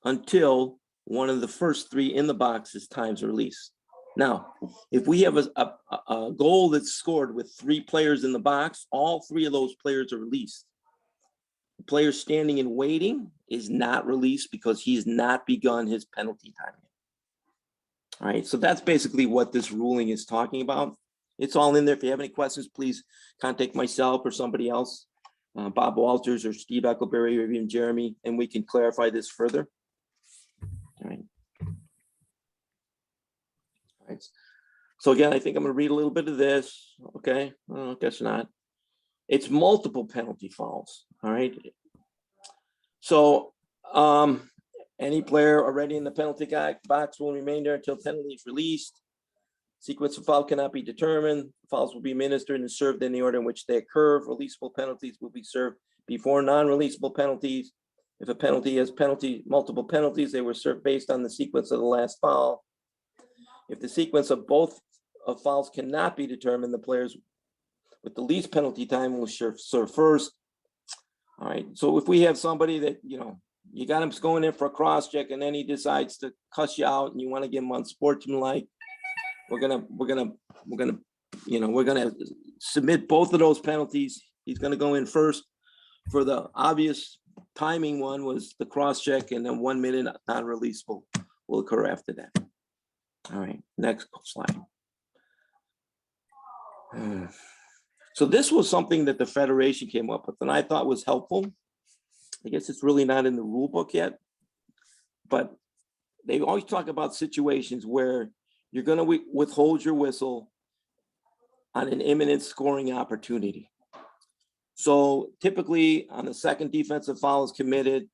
until one of the first 3 in the box's time's release. Now, if we have a goal that's scored with 3 players in the box, all 3 of those players are released. The player standing and waiting is not released because he's not begun his penalty time. All right, so that's basically what this ruling is talking about. It's all in there. If you have any questions, please contact myself or somebody else, Bob Walters or Steve Eckleberry or even Jeremy, and we can clarify this further. All right. All right. So again, I think I'm going to read a little bit of this. Okay, I guess not. It's multiple penalty fouls. All right. So any player already in the penalty box will remain there until penalty is released. Sequence of foul cannot be determined. Fouls will be administered and served in the order in which they occur. Releasable penalties will be served before non-releasable penalties. If a penalty has multiple penalties, they were served based on the sequence of the last foul. If the sequence of both of fouls cannot be determined, the players with the least penalty time will serve first. All right. So if we have somebody that, you got him going in for a cross check and then he decides to cuss you out and you want to give him unsportsmanlike, we're gonna submit both of those penalties. He's gonna go in first. For the obvious timing one was the cross check, and then 1 minute non-releasable will occur after that. All right, next slide. So this was something that the Federation came up with and I thought was helpful. I guess it's really not in the rule book yet, but they always talk about situations where you're going to withhold your whistle on an imminent scoring opportunity. So typically on the second defensive foul is committed,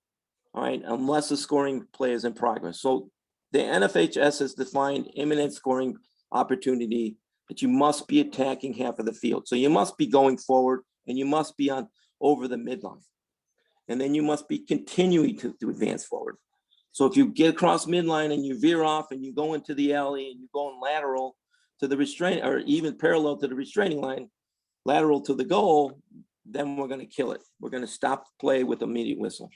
all right, unless the scoring play is in progress. So the NFHS has defined imminent scoring opportunity that you must be attacking half of the field. So you must be going forward and you must be over the midline. And then you must be continuing to advance forward. So if you get across midline and you veer off and you go into the alley and you go in lateral to the restraint or even parallel to the restraining line, lateral to the goal, then we're going to kill it. We're going to stop play with immediate whistle.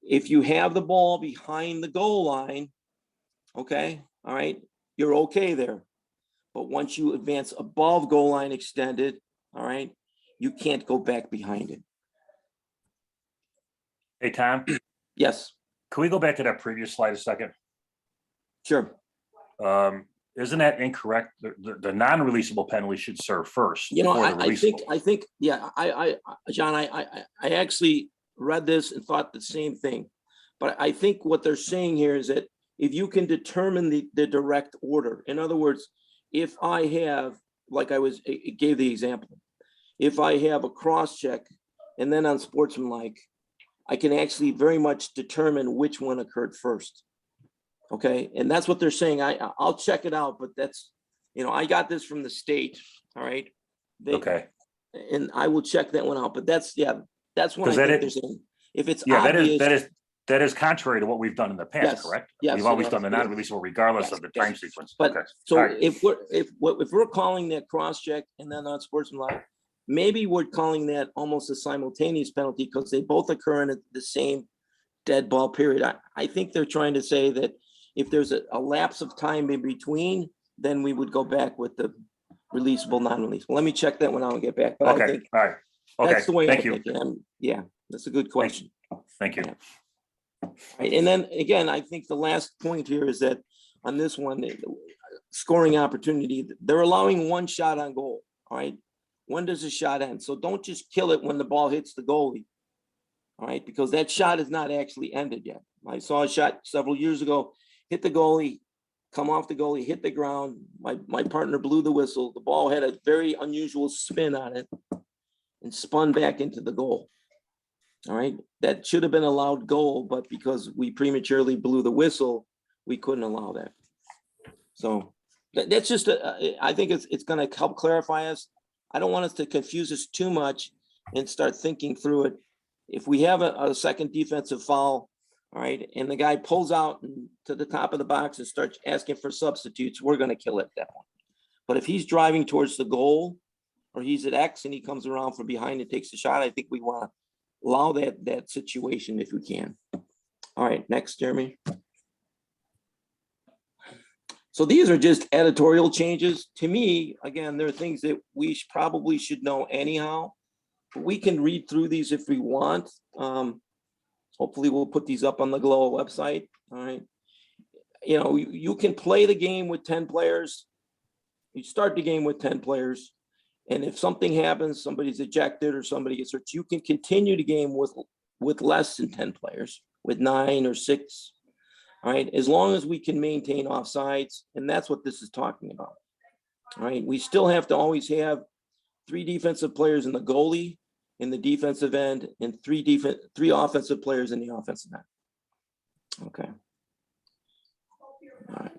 If you have the ball behind the goal line, okay, all right, you're okay there. But once you advance above goal line extended, all right, you can't go back behind it. Hey, Tom, Yes, can we go back to that previous slide a second? sure. Isn't that incorrect? The non-releasable penalty should serve first. You know, before the I releasable. think, yeah, John, I actually read this and thought the same thing. But I think what they're saying here is that if you can determine the direct order, in other words, if I have, like gave the example, if I have a cross check and then on sportsmanlike, I can actually very much determine which one occurred first. Okay, and that's what they're saying. I'll check it out, but that's, you know, I got this from the state, all right? They, Okay, and I will check that one out, but that's, yeah, that's one I 'Cause that think is- they're saying. If it's yeah, obvious. that is contrary to what we've done in the past, Yes, correct? yes, We've it always is, done the it is. non-releasable regardless Yes, of the yes. time sequence. But Okay. so All right. if we're calling that cross check and then on sportsmanlike, maybe we're calling that almost a simultaneous penalty because they both occur in the same dead ball period. I think they're trying to say that if there's a lapse of time in between, then we would go back with the releasable, non-releasable. Let me check that one out and get back. But I Okay, think all right. Okay, that's the way I thank you. think. Yeah, that's a good question. Thank you. Yeah. Right, and then again, I think the last point here is that on this one, the scoring opportunity, they're allowing one shot on goal. All right. When does a shot end? So don't just kill it when the ball hits the goalie. All right, because that shot is not actually ended yet. I saw a shot several years ago, hit the goalie, come off the goalie, hit the ground. My partner blew the whistle. The ball had a very unusual spin on it and spun back into the goal. All right, that should have been allowed goal, but because we prematurely blew the whistle, we couldn't allow that. So that's just, I think it's going to help clarify us. I don't want us to confuse us too much and start thinking through it. If we have a second defensive foul, all right, and the guy pulls out to the top of the box and starts asking for substitutes, we're going to kill it at that point. But if he's driving towards the goal or he's at X and he comes around from behind and takes a shot, I think we want to allow that situation if we can. All right, next, Jeremy. So these are just editorial changes. To me, again, there are things that we probably should know anyhow. But we can read through these if we want. Hopefully we'll put these up on the GLLOA website. All right. You know, you can play the game with 10 players. You start the game with 10 players. And if something happens, somebody's ejected or somebody gets hurt, you can continue the game with less than 10 players, with 9 or 6. All right, as long as we can maintain offsides, and that's what this is talking about. All right, we still have to always have 3 defensive players in the goalie, in the defensive end, and 3 offensive players in the offensive end. Okay. All right.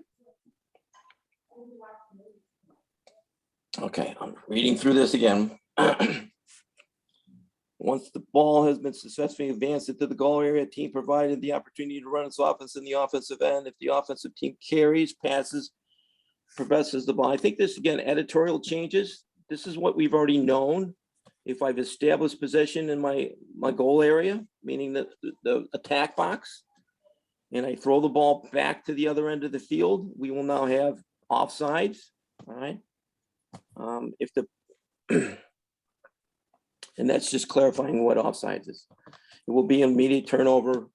Okay, I'm reading through this again. Once the ball has been successfully advanced into the goal area, team provided the opportunity to run its offense in the offensive end. If the offensive team carries, passes, possesses the ball. I think this, again, editorial changes. This is what we've already known. If I've established possession in my goal area, meaning the attack box, and I throw the ball back to the other end of the field, we will now have offsides. All right. If the and that's just clarifying what offsides is. It will be an immediate turnover.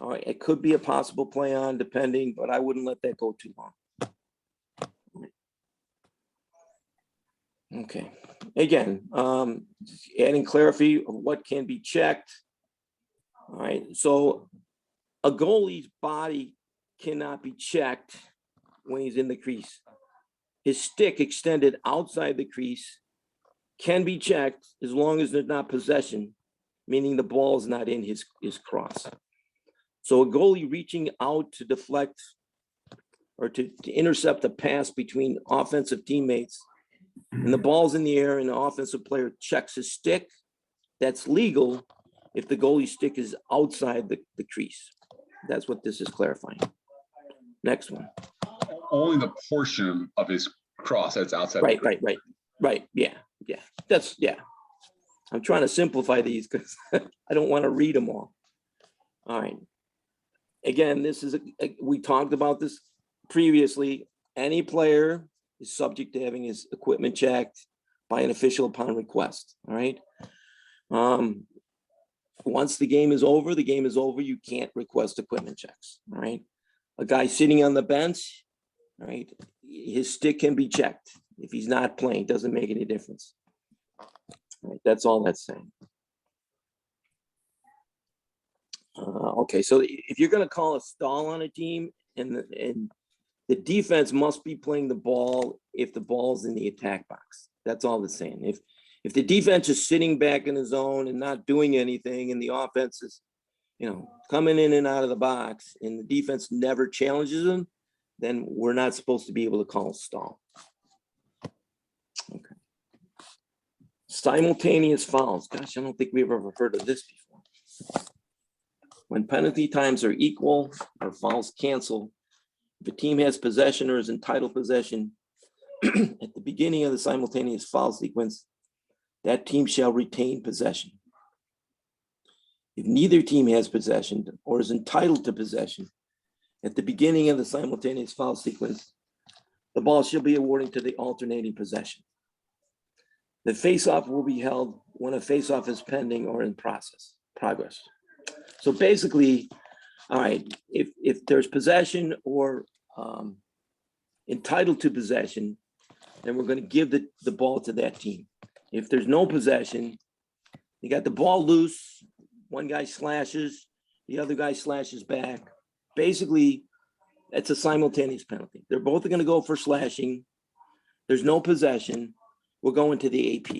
All right, it could be a possible play on depending, but I wouldn't let that go too long. Okay, again, adding clarity of what can be checked. All right, so a goalie's body cannot be checked when he's in the crease. His stick extended outside the crease can be checked as long as there's not possession, meaning the ball is not in his cross. So a goalie reaching out to deflect or to intercept a pass between offensive teammates and the ball's in the air and the offensive player checks his stick, that's legal if the goalie stick is outside the crease. That's what this is clarifying. Next one. Only the portion of his cross that's outside. Right. Yeah. That's, yeah. I'm trying to simplify these because I don't want to read them all. All right. Again, this is, we talked about this previously. Any player is subject to having his equipment checked by an official upon request. All right. Once the game is over, you can't request equipment checks. All right. A guy sitting on the bench, all right, his stick can be checked. If he's not playing, doesn't make any difference. All right, that's all that's saying. Okay, so if you're going to call a stall on a team, and the defense must be playing the ball if the ball's in the attack box. That's all it's saying. If the defense is sitting back in the zone and not doing anything, and the offense coming in and out of the box and the defense never challenges them, then we're not supposed to be able to call stall. Okay. Simultaneous fouls. Gosh, I don't think we've ever heard of this before. When penalty times are equal or fouls cancel, if a team has possession or is entitled possession at the beginning of the simultaneous foul sequence, that team shall retain possession. If neither team has possession or is entitled to possession at the beginning of the simultaneous foul sequence, the ball shall be awarded to the alternating possession. The face-off will be held when a face-off is pending or in progress. So basically, all right, if there's possession or entitled to possession, then we're going to give the ball to that team. If there's no possession, you got the ball loose, one guy slashes, the other guy slashes back. Basically, that's a simultaneous penalty. They're both going to go for slashing. There's no possession. We're going to the AP.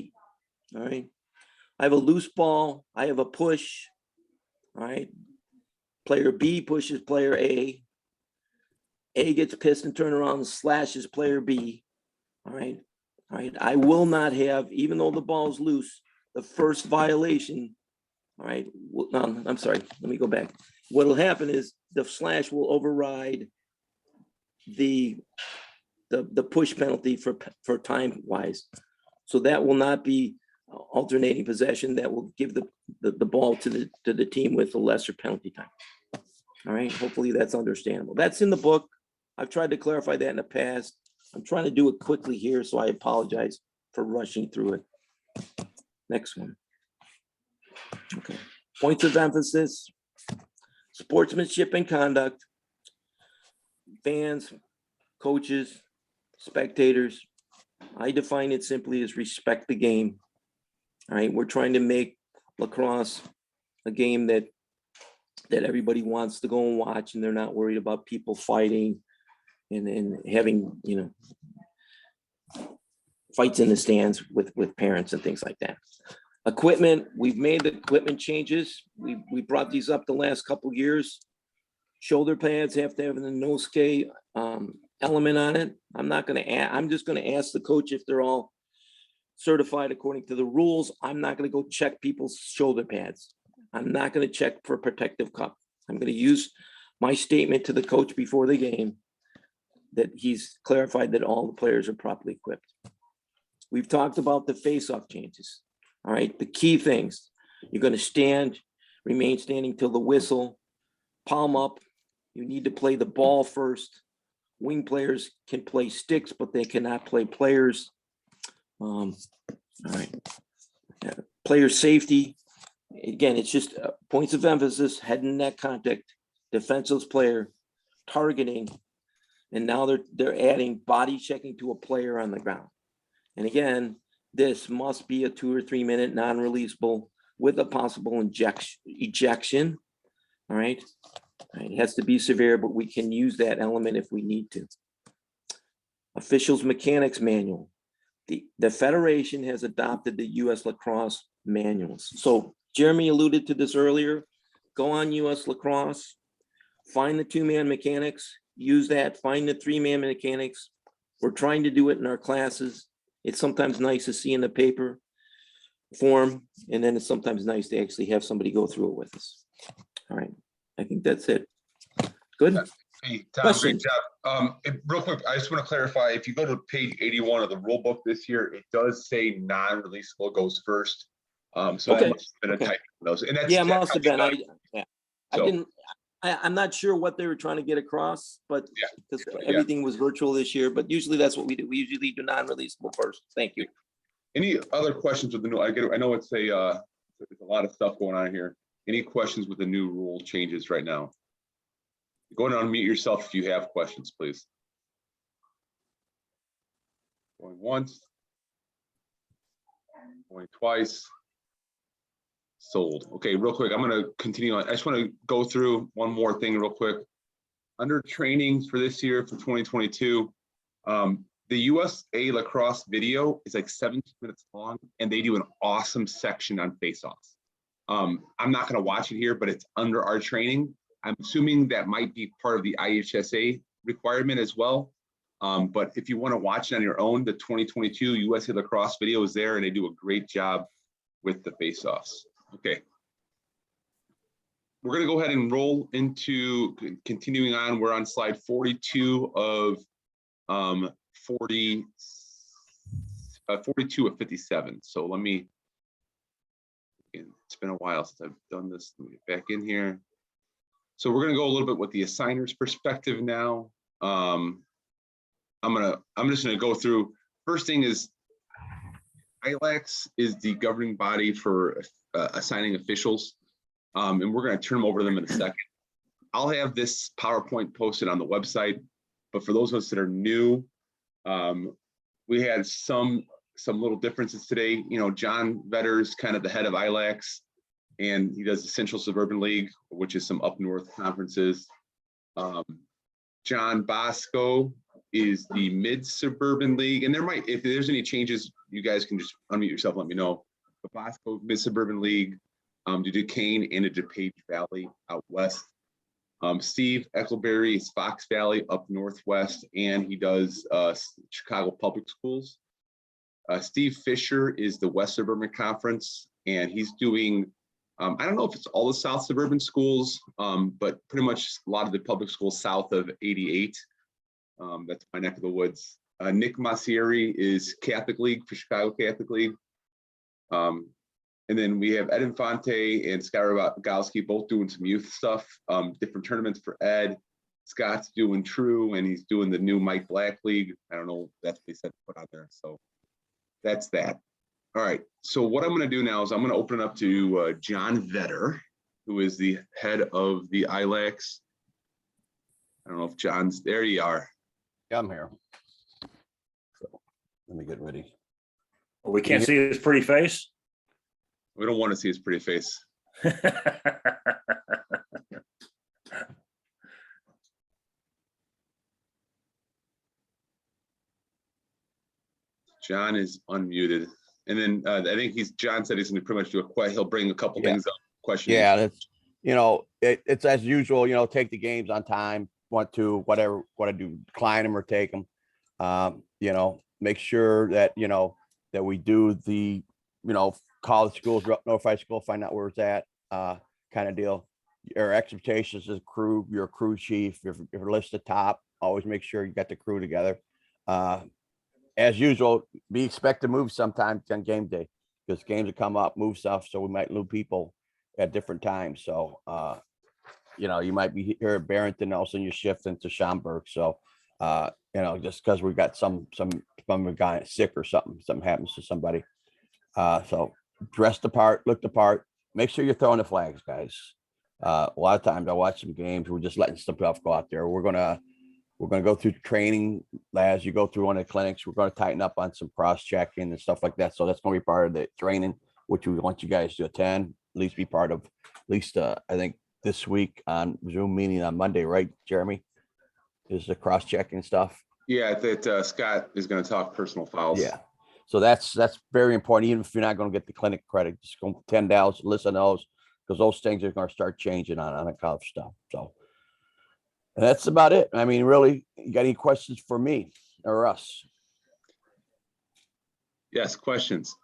All right. I have a loose ball. I have a push. All right. Player B pushes player A. A gets pissed and turn around and slashes player B. All right. All right. I will not have, even though the ball's loose, the first violation. All right. I'm sorry. Let me go back. What will happen is the slash will override the push penalty for time wise. So that will not be alternating possession. That will give the ball to the team with a lesser penalty time. All right. Hopefully that's understandable. That's in the book. I've tried to clarify that in the past. I'm trying to do it quickly here, so I apologize for rushing through it. Next one. Okay. Points of emphasis, sportsmanship and conduct, fans, coaches, spectators. I define it simply as respect the game. All right. We're trying to make lacrosse a game that everybody wants to go and watch, and they're not worried about people fighting and having, fights in the stands with parents and things like that. Equipment, we've made the equipment changes. We brought these up the last couple years. Shoulder pads have to have the no-skate element on it. I'm just gonna ask the coach if they're all certified according to the rules. I'm not gonna go check people's shoulder pads. I'm not gonna check for protective cup. I'm gonna use my statement to the coach before the game that he's clarified that all the players are properly equipped. We've talked about the face-off changes. All right, the key things. You're going to stand, remain standing till the whistle, palm up. You need to play the ball first. Wing players can play sticks, but they cannot play players. All right. Player safety. Again, it's just points of emphasis, head and neck contact, defenseless player, targeting, and now they're adding body checking to a player on the ground. And again, this must be a 2 or 3 minute non-releasable with a possible ejection. All right. It has to be severe, but we can use that element if we need to. Officials Mechanics Manual. The Federation has adopted the US Lacrosse manuals. So Jeremy alluded to this earlier. Go on US Lacrosse, find the 2-man mechanics, use that, find the 3-man mechanics. We're trying to do it in our classes. It's sometimes nice to see in the paper form, and then it's sometimes nice to actually have somebody go through it with us. All right, I think that's it. Good. Hey, Tom, Questions? great job. Real quick, I just want to clarify, if you go to page 81 of the rule book this year, it does say non-releasable goes first. So Okay. that must have been a Okay. typo in those. And that's Yeah, must have been. So- I'm not sure what they were trying to get across, but Yeah, because yeah. everything was virtual this year, but usually that's what we do. We usually do non-releasable first. Thank you. Any other questions with the new, I know it's there's a lot of stuff going on here. Any questions with the new rule changes right now? Go and unmute yourself if you have questions, please. Going once. Going twice. Sold. Okay, real quick, I'm going to continue on. I just want to go through one more thing real quick. Under trainings for this year, for 2022, the USA lacrosse video is like 17 minutes long, and they do an awesome section on face-offs. I'm not gonna watch it here, but it's under our training. I'm assuming that might be part of the IHSA requirement as well. But if you want to watch it on your own, the 2022 USA Lacrosse video is there and they do a great job with the face-offs. Okay. We're gonna go ahead and roll into continuing on. We're on slide 42 of 42 of 57. So let me, it's been a while since I've done this. Let me get back in here. So we're gonna go a little bit with the assigner's perspective now. I'm just gonna go through. First thing is ILACS is the governing body for assigning officials. And we're gonna turn them over to them in a second. I'll have this PowerPoint posted on the website, but for those of us that are new, we had some little differences today. You know, John Vetter's kind of the head of ILACS, and he does the Central Suburban League, which is some up north conferences. John Bosco is the Mid Suburban League, and there might, if there's any changes, you guys can just unmute yourself, let me know. But Bosco Mid Suburban League, the Duquesne and the DuPage Valley out west. Steve Eckleberry is Fox Valley up northwest, and he does Chicago Public Schools. Steve Fisher is the West Suburban Conference, and he's doing, I don't know if it's all the South Suburban schools, but pretty much a lot of the public schools south of 88. That's my neck of the woods. Nick Masieri is Catholic League for Chicago Catholic League. And then we have Ed Infante and Scott Rogowski both doing some youth stuff, different tournaments for Ed. Scott's doing True, and he's doing the new Mike Black League. I don't know, that's what they said to put on there. So that's that. All right, so what I'm gonna do now is I'm gonna open it up to John Vetter, who is the head of the ILACS. I don't know if John's, there you are. Yeah, I'm here. So let me get ready. We can't see his pretty face. We don't want to see his pretty face. John is unmuted. And then I think John said he's going to pretty much do he'll bring a couple things up, questions. Yeah, that's, you know, it's as usual, you know, take the games on time, want to, whatever, want to do, decline them or take them. You know, make sure that, you know, that we do the, you know, call the schools, notify school, find out where it's at, kind of deal. Your expectations as a crew, your crew chief, if you're listed top, always make sure you got the crew together. As usual, we expect to move sometimes on game day because games will come up, move stuff, so we might lose people at different times. So, you know, you might be here at Barrington, all of a sudden you shift into Schaumburg. So, you know, just because we've got some guy sick or something happens to somebody. So dress the part, look the part, make sure you're throwing the flags, guys. A lot of times I watch some games, we're just letting stuff go out there. We're gonna go through training as you go through one of the clinics. We're gonna tighten up on some cross-checking and stuff like that. So that's gonna be part of the training, which we want you guys to attend, at least be part of, at least I think this week on Zoom meeting on Monday, right, Jeremy? Is the cross-checking stuff. Yeah, that Scott is going to talk personal fouls. Yeah. So that's very important. Even if you're not going to get the clinic credit, just go attend those, listen to those, because those things are going to start changing on the college stuff. So and that's about it. I mean, really, you got any questions for me or us? Yes, questions.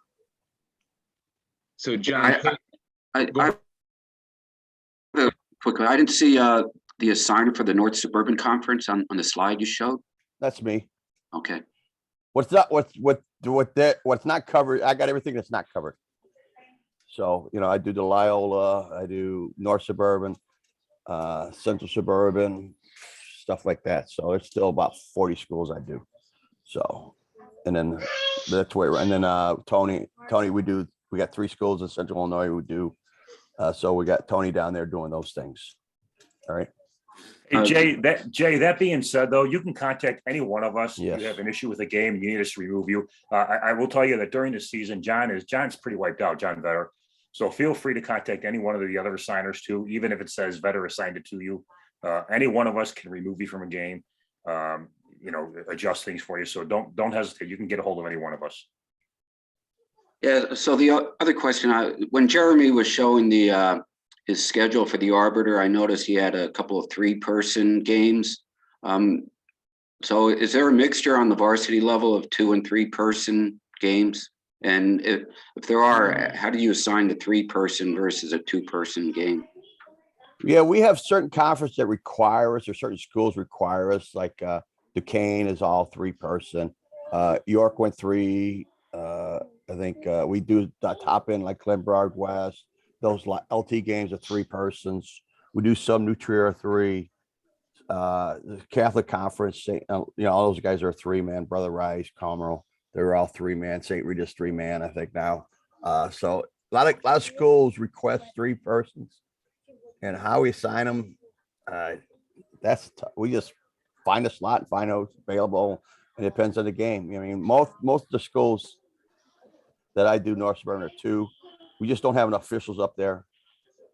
So John, Quickly, I didn't see the assigner for the North Suburban Conference on the slide you showed. That's me. Okay. What's not covered? I got everything that's not covered. So, you know, I do the Loyola, I do North Suburban, Central Suburban, stuff like that. So it's still about 40 schools I do. So, and then that's where, and then Tony, we got 3 schools in Central Illinois we do. So we got Tony down there doing those things. All right. Hey, Jay, that being said, though, you can contact any one of us. Yes. If you have an issue with a game and you need us to remove you. I will tell you that during the season, John's pretty wiped out, John Vetter. So feel free to contact any one of the other assigners too, even if it says Vetter assigned it to you. Any one of us can remove you from a game, you know, adjust things for you. So don't hesitate. You can get a hold of any one of us. Yeah, so the other question, when Jeremy was showing the his schedule for the Arbiter, I noticed he had a couple of 3-person games. So is there a mixture on the varsity level of 2 and 3-person games? And if there are, how do you assign the 3-person versus a 2-person game? Yeah, we have certain conferences that require us, or certain schools require us, like Duquesne is all 3-person. York went 3. I think we do the top end like Glenbard West. Those LT games are 3 persons. We do some New Trier are 3. The Catholic Conference, all those guys are 3-man. Brother Rice, Comerl, they're all 3-man. St. Rita's 3-man, I think now. So a lot of schools request 3 persons. And how we assign them, we just find a slot and find out who's available. It depends on the game. I mean, most of the schools that I do North Suburban are 2. We just don't have enough officials up there,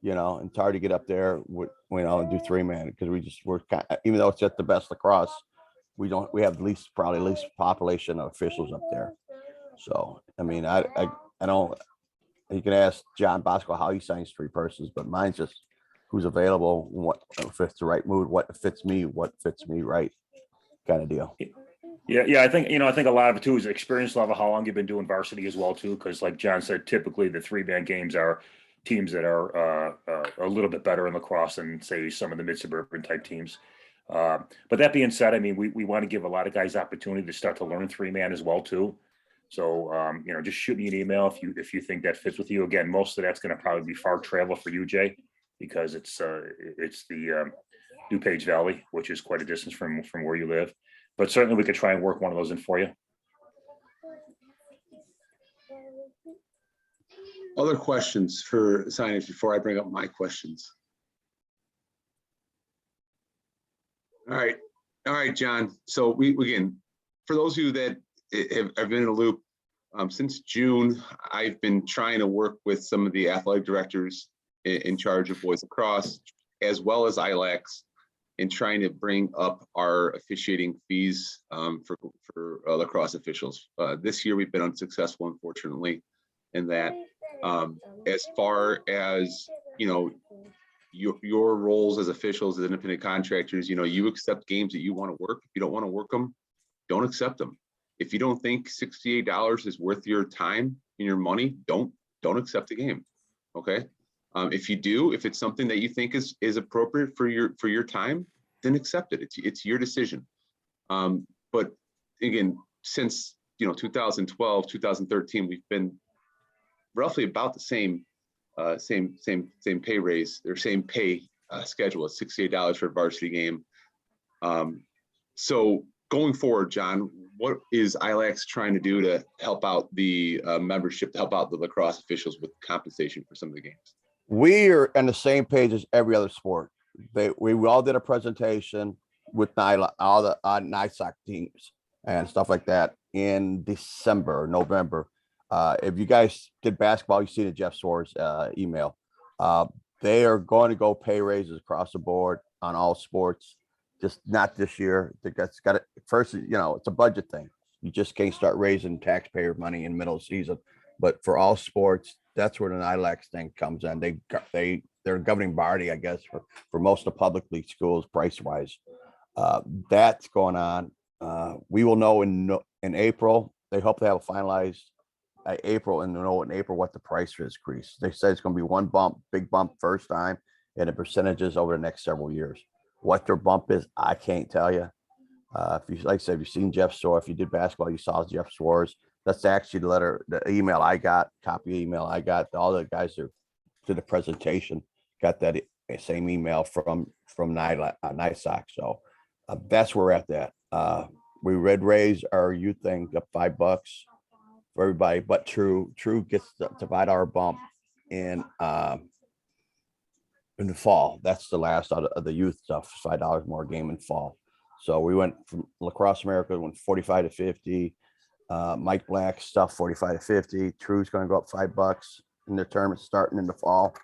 and it's hard to get up there with, and do 3-man because we're even though it's at the best lacrosse, we have probably least population of officials up there. So, I mean, I don't, you can ask John Bosco how he signs 3 persons, but mine's just who's available, what fits the right mood, what fits me right kind of deal. Yeah. I think a lot of it too is experience level, how long you've been doing varsity as well too. Cause like John said, typically the 3-man games are teams that are a little bit better in lacrosse than say some of the mid-suburban type teams. But that being said, I mean, we want to give a lot of guys opportunity to start to learn 3-man as well too. So, just shoot me an email if you think that fits with you. Again, most of that's going to probably be far travel for you, Jay, because it's the DuPage Valley, which is quite a distance from where you live. But certainly we could try and work one of those in for you. Other questions for signage before I bring up my questions? All right, John. So again, for those of you that have been in a loop, since June, I've been trying to work with some of the athletic directors in charge of boys lacrosse, as well as ILACs, in trying to bring up our officiating fees for lacrosse officials. This year, we've been unsuccessful, unfortunately, in that. As far as your roles as officials, as independent contractors, you accept games that you want to work. If you don't want to work them, don't accept them. If you don't think $68 is worth your time and your money, don't accept the game. Okay. If you do, if it's something that you think is appropriate for your time, then accept it. It's your decision. But again, since 2012, 2013, we've been roughly about the same pay raise, or same pay schedule at $68 for a varsity game. So going forward, John, what is ILACS trying to do to help out the membership, to help out the lacrosse officials with compensation for some of the games? We are on the same page as every other sport. We all did a presentation with all the NISOC teams and stuff like that in December, November. If you guys did basketball, you see the Jeff Soares email. They are going to go pay raises across the board on all sports, just not this year. It's got it first. It's a budget thing. You just can't start raising taxpayer money in the middle of the season. But for all sports, that's where the ILACS thing comes in. They're a governing body, I guess, for most of the public league schools, price wise. That's going on. We will know in April. They hope to have it finalized April, and know in April what the price increase. They said it's going to be one big bump first time, and the percentages over the next several years. What their bump is, I can't tell you. If you, like I said, if you've seen Jeff Soares, if you did basketball, you saw Jeff Soares. That's actually the email I got, copy email I got. All the guys that did the presentation got that same email from NISOC. So that's where we're at. That we raise our youth thing up $5 for everybody, but True gets the $5 bump in the fall. That's the last out of the youth stuff. $5 more game in fall. So we went from Lacrosse America, went 45 to 50. Mike Black stuff 45 to 50. True's going to go up $5 in their tournament starting in the fall.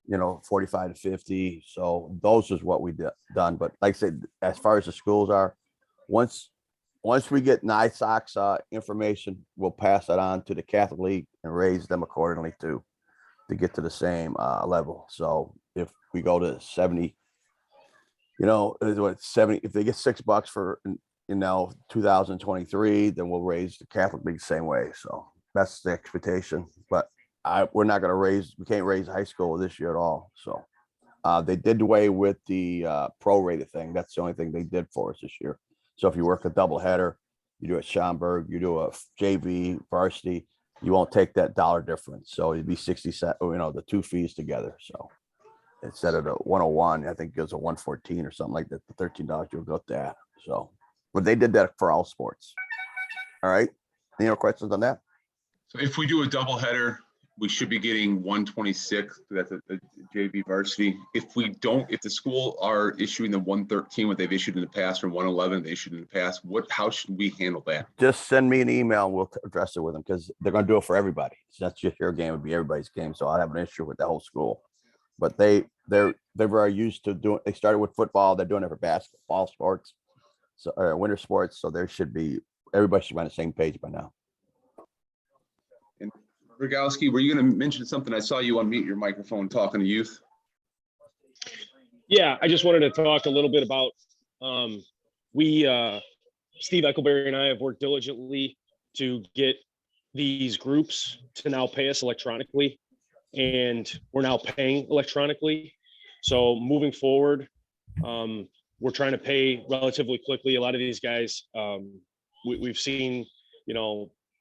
45 to 50. So those is what we done. But like I said, as far as the schools are, once once we get NISOX information, we'll pass that on to the Catholic League and raise them accordingly to get to the same level. So if we go to 70, you know, is what 70, if they get $6 for, 2023, then we'll raise the Catholic League the same way. So that's the expectation. But we're not going to raise, we can't raise high school this year at all. So they did away with the prorated thing. That's the only thing they did for us this year. So if you work a double header, you do a Schaumburg, you do a JV varsity, you won't take that dollar difference. So it'd be 60 cents, the two fees together. So instead of the 101, I think it goes a 114 or something like that. The $13 you'll go that. So, but they did that for all sports. All right. Any other questions on that? So if we do a double header, we should be getting 126. That's a JV varsity. If we don't, if the school are issuing the 113, what they've issued in the past, or 111 they issued in the past, how should we handle that? Just send me an email and we'll address it with them, because they're going to do it for everybody. It's not just your game; it'd be everybody's game. So I have an issue with the whole school. But they're very used to doing. They started with football. They're doing it for basketball sports, so winter sports. So everybody should be on the same page by now. And Rogowski, were you going to mention something? I saw you unmute your microphone talking to youth. Yeah, I just wanted to talk a little bit about, Steve Eckelberry and I have worked diligently to get these groups to now pay us electronically, and we're now paying electronically. So moving forward, we're trying to pay relatively quickly. A lot of these guys, we've seen,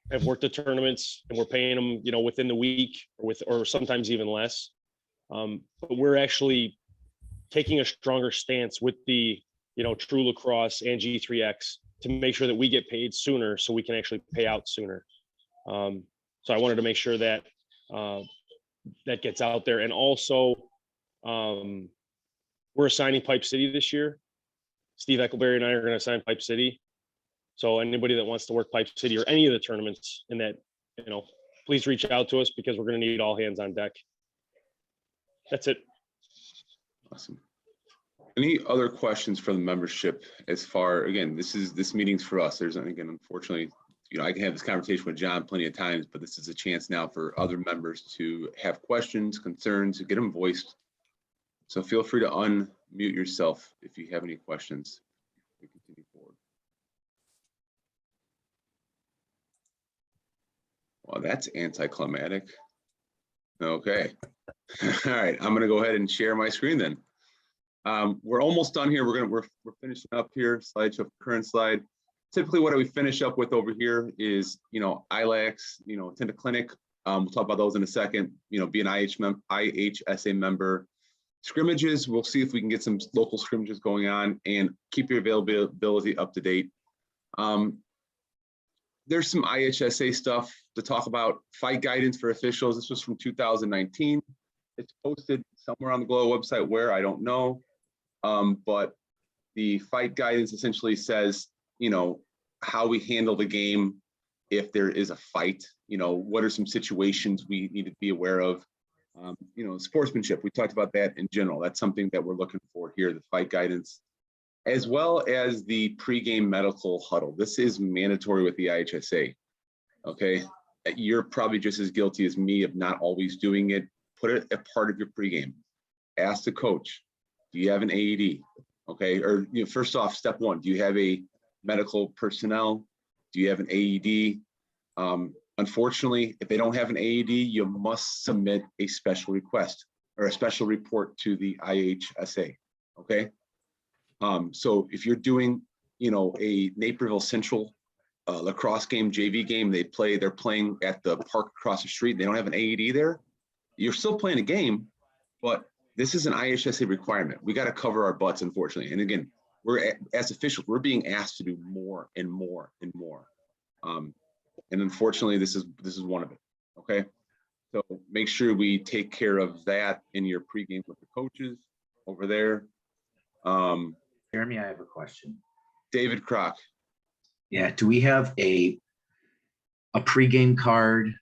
have worked the tournaments, and we're paying them, within the week, or sometimes even less. But we're actually taking a stronger stance with the, True Lacrosse and G3X to make sure that we get paid sooner, so we can actually pay out sooner. So I wanted to make sure that that gets out there. And also, we're assigning Pipe City this year. Steve Eckelberry and I are going to assign Pipe City. So anybody that wants to work Pipe City or any of the tournaments in that, please reach out to us, because we're going to need all hands on deck. That's it. Awesome. Any other questions for the membership? As far, again, this meeting's for us. Again, unfortunately, I can have this conversation with John plenty of times, but this is a chance now for other members to have questions, concerns, to get them voiced. So feel free to unmute yourself if you have any questions. We continue forward. Well, that's anticlimactic. Okay. All right. I'm going to go ahead and share my screen then. We're almost done here. We're finishing up here. Slideshow, current slide. Typically what we finish up with over here is, ILACs, attend a clinic. We'll talk about those in a second, be an IHSA member. Scrimmages, we'll see if we can get some local scrimmages going on, and keep your availability up to date. There's some IHSA stuff to talk about. Fight guidance for officials. This was from 2019. It's posted somewhere on the GLLOA website where, I don't know. But the fight guidance essentially says, how we handle the game if there is a fight. What are some situations we need to be aware of? Sportsmanship, we talked about that in general. That's something that we're looking for here, the fight guidance, as well as the pregame medical huddle. This is mandatory with the IHSA. Okay, you're probably just as guilty as me of not always doing it. Put it a part of your pregame. Ask the coach, do you have an AED? Okay, or first off, step one, do you have a medical personnel? Do you have an AED? Unfortunately, if they don't have an AED, you must submit a special request or a special report to the IHSA. Okay. So if you're doing, a Naperville Central lacrosse game, JV game, they're playing at the park across the street. They don't have an AED there. You're still playing a game, but this is an IHSA requirement. We got to cover our butts, unfortunately. And again, as officials, we're being asked to do more and more and more. And unfortunately, this is one of it. Okay, so make sure we take care of that in your pregame with the coaches over there. Jeremy, I have a question. David Kroc. Yeah, do we have a pregame card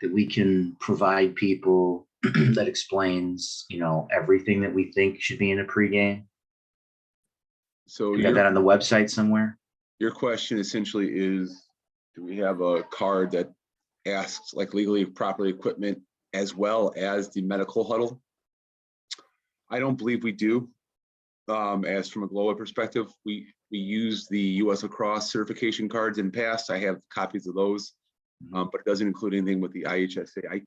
that we can provide people that explains, everything that we think should be in a pregame? So you got that on the website somewhere? Your question essentially is, do we have a card that asks like legally proper equipment as well as the medical huddle? I don't believe we do. As from a GLOA perspective, we use the US lacrosse certification cards in past. I have copies of those, but it doesn't include anything with the IHSA.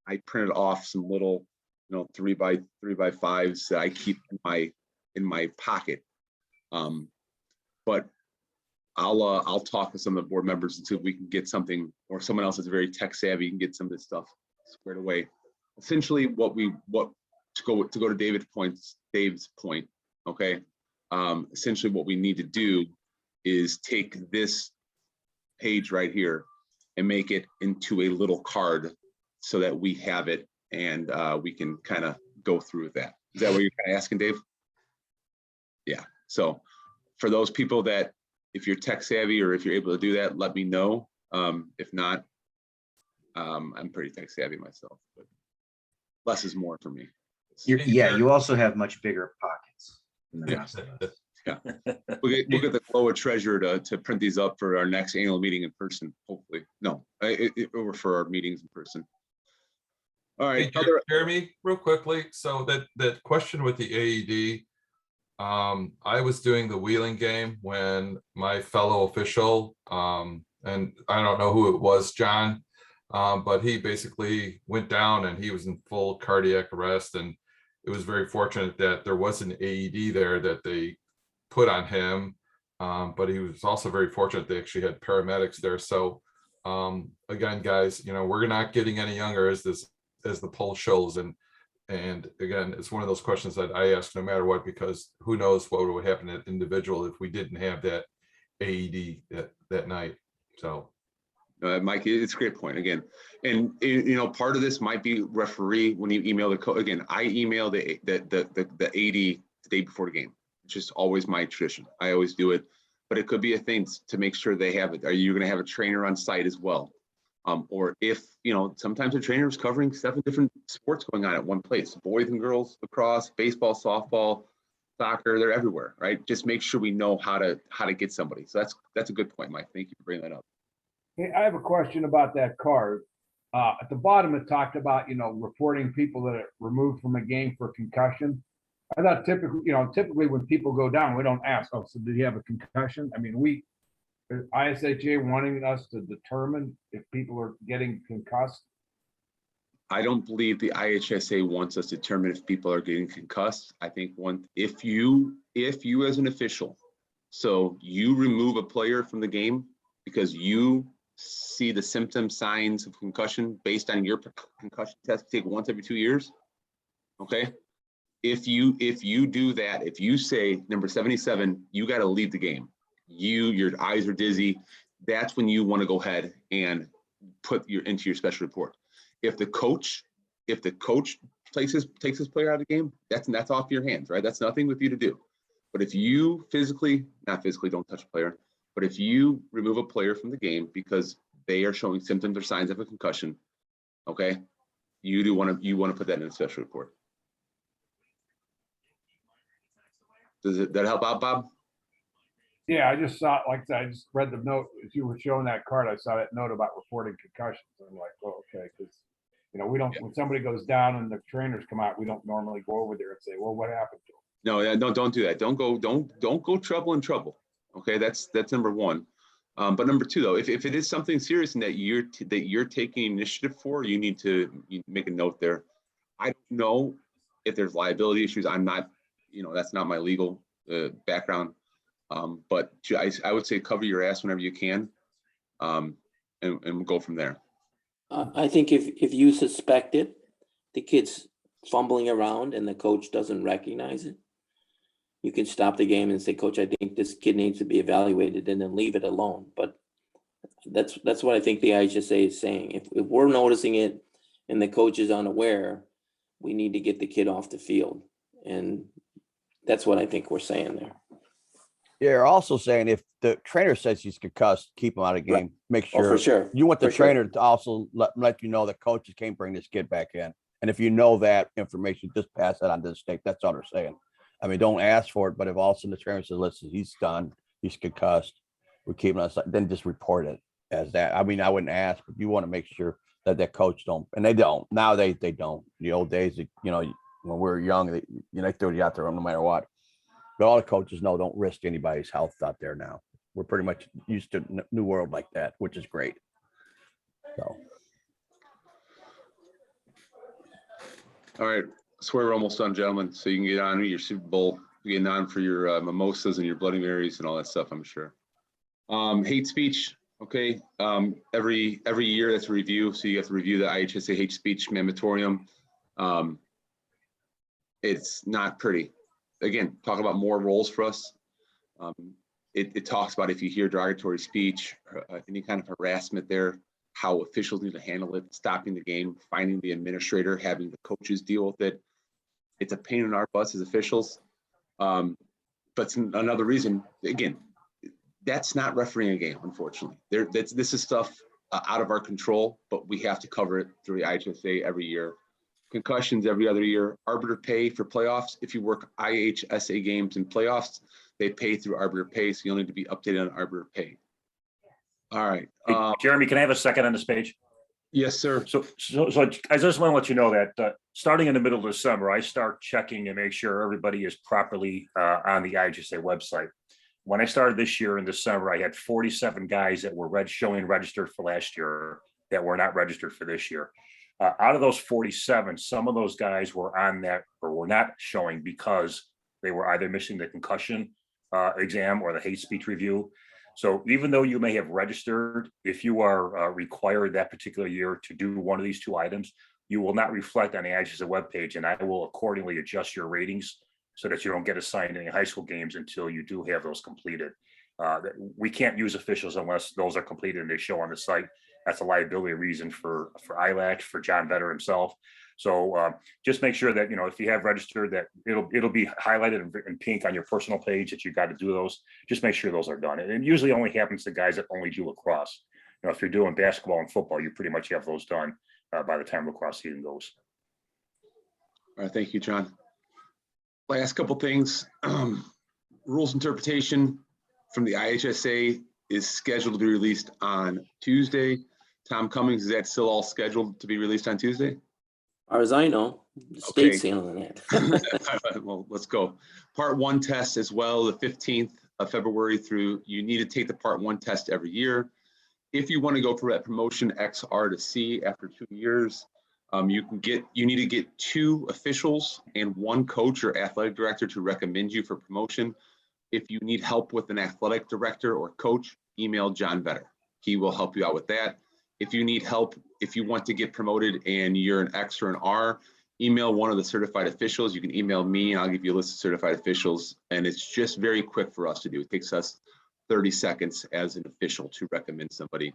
I printed off some little, 3x5s that I keep in my pocket. But I'll talk to some of the board members and see if we can get something, or someone else that's very tech savvy can get some of this stuff squared away. Essentially, to go to Dave's point, okay. Essentially, what we need to do is take this page right here and make it into a little card so that we have it and we can kind of go through with that. Is that what you're kind of asking, Dave? Yeah. So for those people that, if you're tech savvy or if you're able to do that, let me know. If not, I'm pretty tech savvy myself, but less is more for me. Yeah, you also have much bigger pockets than the Yeah. rest of us. Yeah, we'll get the GLOA treasurer to print these up for our next annual meeting in person, hopefully. No, or for our meetings in person. All right, Hey, Jeremy, real quickly. So that question with the AED, I was doing the wheeling game when my fellow official, and I don't know who it was, John, but he basically went down and he was in full cardiac arrest. And it was very fortunate that there was an AED there that they put on him. But he was also very fortunate they actually had paramedics there. So again, guys, we're not getting any younger as the poll shows. And again, it's one of those questions that I ask no matter what, because who knows what would happen to an individual if we didn't have that AED that night. So Mike, it's a great point again. And part of this might be referee when you email the code. Again, I email the AD the day before the game. It's just always my tradition. I always do it, but it could be a thing to make sure they have it. Are you going to have a trainer on site as well? Or if, sometimes a trainer is covering 7 different sports going on at one place, boys and girls, lacrosse, baseball, softball, soccer, they're everywhere, right? Just make sure we know how to get somebody. So that's a good point, Mike. Thank you for bringing that up. Hey, I have a question about that card. At the bottom, it talked about, reporting people that are removed from a game for concussion. I thought typically when people go down, we don't ask, oh, so did he have a concussion? I mean, ISHA wanting us to determine if people are getting concussed. I don't believe the IHSA wants us to determine if people are getting concussed. I think if you as an official, so you remove a player from the game because you see the symptom signs of concussion based on your concussion test take once every 2 years. Okay. If you do that, if you say number 77, you got to leave the game. Your eyes are dizzy. That's when you want to go ahead and put into your special report. If the coach takes his player out of the game, that's off your hands, right? That's nothing with you to do. But if you not physically don't touch a player, but if you remove a player from the game because they are showing symptoms or signs of a concussion, okay, you want to put that in a special report. Does that help out, Bob? Yeah, I just saw, like I said, I just read the note as you were showing that card. I saw that note about reporting concussions. I'm like, oh, okay, because we don't. When somebody goes down and the trainers come out, we don't normally go over there and say, well, what happened to him? No, don't do that. Don't go trouble in trouble. Okay, that's number one. But number two, though, if it is something serious and that you're taking initiative for, you need to make a note there. I don't know if there's liability issues. I'm not, that's not my legal background. But I would say cover your ass whenever you can, and we'll go from there. I think if you suspect it, the kid's fumbling around and the coach doesn't recognize it, you can stop the game and say, Coach, I think this kid needs to be evaluated, and then leave it alone. But that's what I think the IHSA is saying. If we're noticing it and the coach is unaware, we need to get the kid off the field. And that's what I think we're saying there. Yeah, you're also saying if the trainer says he's concussed, keep him out of the game. Make sure, for sure. You want the For sure. trainer to also let you know that coaches can't bring this kid back in. And if you know that information, just pass that on to the state. That's all they're saying. I mean, don't ask for it, but if all of a sudden the trainer says, listen, he's done, he's concussed, we keep it on site, then just report it as that. I mean, I wouldn't ask, but you want to make sure that that coach don't, and they don't. Now they don't. The old days, you know, when we were young, they threw you out there no matter what. But all the coaches know don't risk anybody's health out there now. We're pretty much used to new world like that, which is great. So. All right, swear we're almost done, gentlemen. So you can get on with your Super Bowl, getting on for your mimosas and your Bloody Marys and all that stuff, I'm sure. Hate speech, okay. Every year that's a review. So you have to review the IHSA hate speech mandatorium. It's not pretty. Again, talk about more roles for us. It talks about if you hear derogatory speech, any kind of harassment there, how officials need to handle it, stopping the game, finding the administrator, having the coaches deal with it. It's a pain in our butts as officials. But it's another reason, again, that's not refereeing a game, unfortunately. This is stuff out of our control, but we have to cover it through the IHSA every year. Concussions every other year. Arbiter pay for playoffs. If you work IHSA games in playoffs, they pay through arbiter pay, so you'll need to be updated on arbiter pay. All right. Hey, Jeremy, can I have a second on this page? Yes, sir. So I just want to let you know that starting in the middle of December, I start checking and make sure everybody is properly on the IHSA website. When I started this year in December, I had 47 guys that were showing registered for last year that were not registered for this year. Out of those 47, some of those guys were on that or were not showing because they were either missing the concussion exam or the hate speech review. So even though you may have registered, if you are required that particular year to do one of these two items, you will not reflect on the IHSA webpage, and I will accordingly adjust your ratings so that you don't get assigned any high school games until you do have those completed. We can't use officials unless those are completed and they show on the site. That's a liability reason for ILAC, for John Vetter himself. So just make sure that, if you have registered, that it'll be highlighted in pink on your personal page that you got to do those. Just make sure those are done. And it usually only happens to guys that only do lacrosse. If you're doing basketball and football, you pretty much have those done by the time lacrosse season goes. All right, thank you, John. Last couple things. Rules interpretation from the IHSA is scheduled to be released on Tuesday. Tom Cummings, is that still all scheduled to be released on Tuesday? As far as I know, the state's handling that. Well, let's go. Part 1 test as well, the 15th of February through, you need to take the Part 1 test every year. If you want to go for that promotion XR to C after 2 years, you need to get 2 officials and 1 coach or athletic director to recommend you for promotion. If you need help with an athletic director or coach, email John Vetter. He will help you out with that. If you need help, if you want to get promoted and you're an X or an R, email one of the certified officials. You can email me and I'll give you a list of certified officials. And it's just very quick for us to do. It takes us 30 seconds as an official to recommend somebody.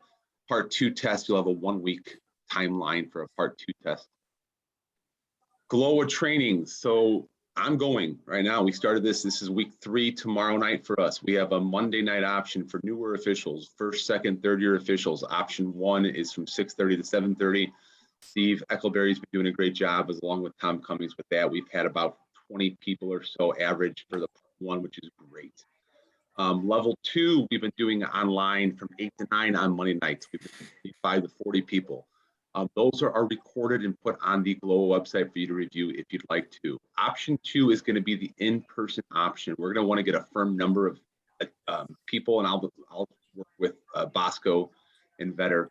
Part 2 test, you'll have a 1-week timeline for a Part 2 test. GLLOA training. So I'm going right now. We started this is week 3 tomorrow night for us. We have a Monday night option for newer officials, first, second, third year officials. Option 1 is from 6:30 to 7:30. Steve Eckelberry's been doing a great job along with Tom Cummings with that. We've had about 20 people or so average for the 1, which is great. Level 2, we've been doing online from 8 to 9 on Monday nights. We've been 5 to 40 people. Those are recorded and put on the GLLOA website for you to review if you'd like to. Option 2 is going to be the in-person option. We're going to want to get a firm number of people, and I'll work with Bosco and Vetter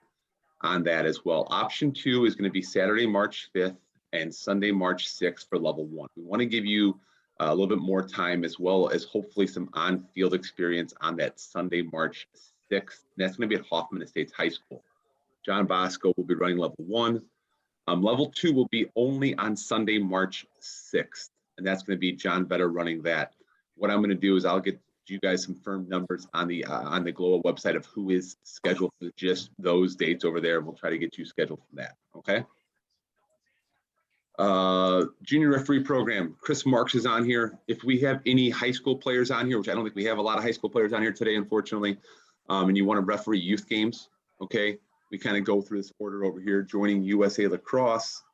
on that as well. Option 2 is going to be Saturday, March 5th and Sunday, March 6th for level 1. We want to give you a little bit more time as well as hopefully some on-field experience on that Sunday, March 6th. That's going to be at Hoffman Estates High School. John Bosco will be running level 1. Level 2 will be only on Sunday, March 6th, and that's going to be John Vetter running that. What I'm going to do is I'll get you guys some firm numbers on the GLLOA website of who is scheduled for just those dates over there. We'll try to get you scheduled for that. Okay. Junior referee program. Chris Marks is on here. If we have any high school players on here, which I don't think we have a lot of high school players on here today, unfortunately, and you want to referee youth games, okay. We kind of go through this order over here, joining USA Lacrosse.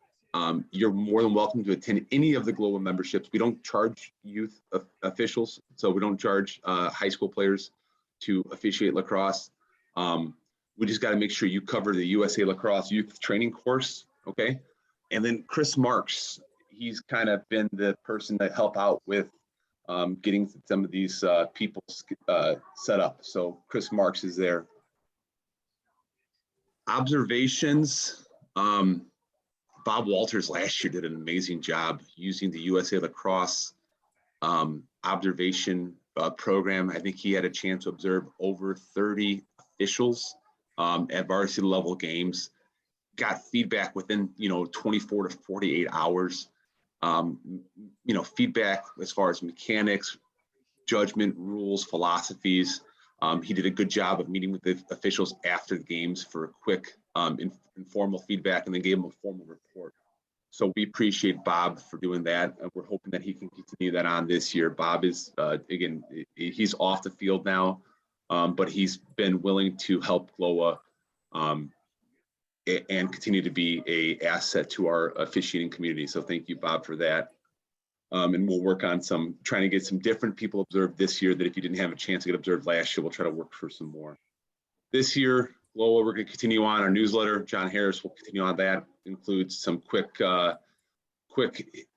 You're more than welcome to attend any of the GLLOA memberships. We don't charge youth officials, so we don't charge high school players to officiate lacrosse. We just got to make sure you cover the USA Lacrosse Youth Training course, okay? And then Chris Marks, he's kind of been the person that help out with getting some of these people set up. So Chris Marks is there. Observations. Bob Walters last year did an amazing job using the USA Lacrosse observation program. I think he had a chance to observe over 30 officials at varsity level games, got feedback within, 24 to 48 hours. Feedback as far as mechanics, judgment, rules, philosophies. He did a good job of meeting with the officials after the games for a quick informal feedback, and then gave them a formal report. So we appreciate Bob for doing that. And we're hoping that he can continue that on this year. Bob is, again, he's off the field now, but he's been willing to help GLLOA and continue to be a asset to our officiating community. So thank you, Bob, for that. And we'll work on trying to get some different people observed this year that if you didn't have a chance to get observed last year, we'll try to work for some more. This year, GLLOA, we're going to continue on our newsletter. John Harris will continue on that. Includes some quick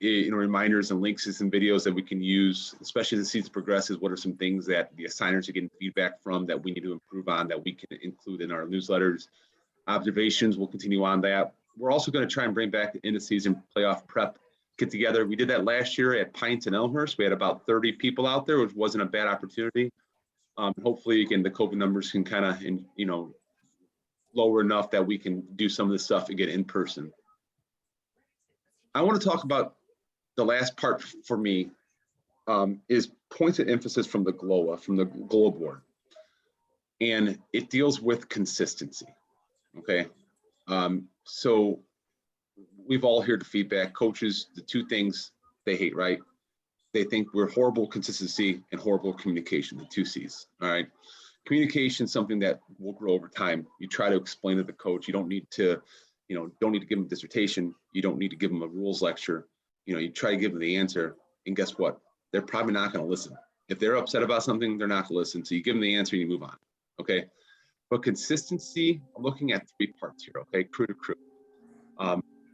reminders and links to some videos that we can use, especially as the season progresses. What are some things that the assigners are getting feedback from that we need to improve on that we can include in our newsletters? Observations, we'll continue on that. We're also going to try and bring back the end of season playoff prep get together. We did that last year at Pines and Elmhurst. We had about 30 people out there, which wasn't a bad opportunity. Hopefully, again, the COVID numbers can kind of, lower enough that we can do some of this stuff again in person. I want to talk about the last part for me is points of emphasis from the GLLOA, from the GLLOA board. And it deals with consistency, okay? So we've all heard the feedback. Coaches, the two things they hate, right? They think we're horrible consistency and horrible communication, the two C's, all right? Communication is something that will grow over time. You try to explain to the coach. You don't need to, don't need to give them a dissertation. You don't need to give them a rules lecture. You try to give them the answer, and guess what? They're probably not going to listen. If they're upset about something, they're not going to listen. So you give them the answer and you move on, okay? But consistency, I'm looking at three parts here, okay? Crew to crew.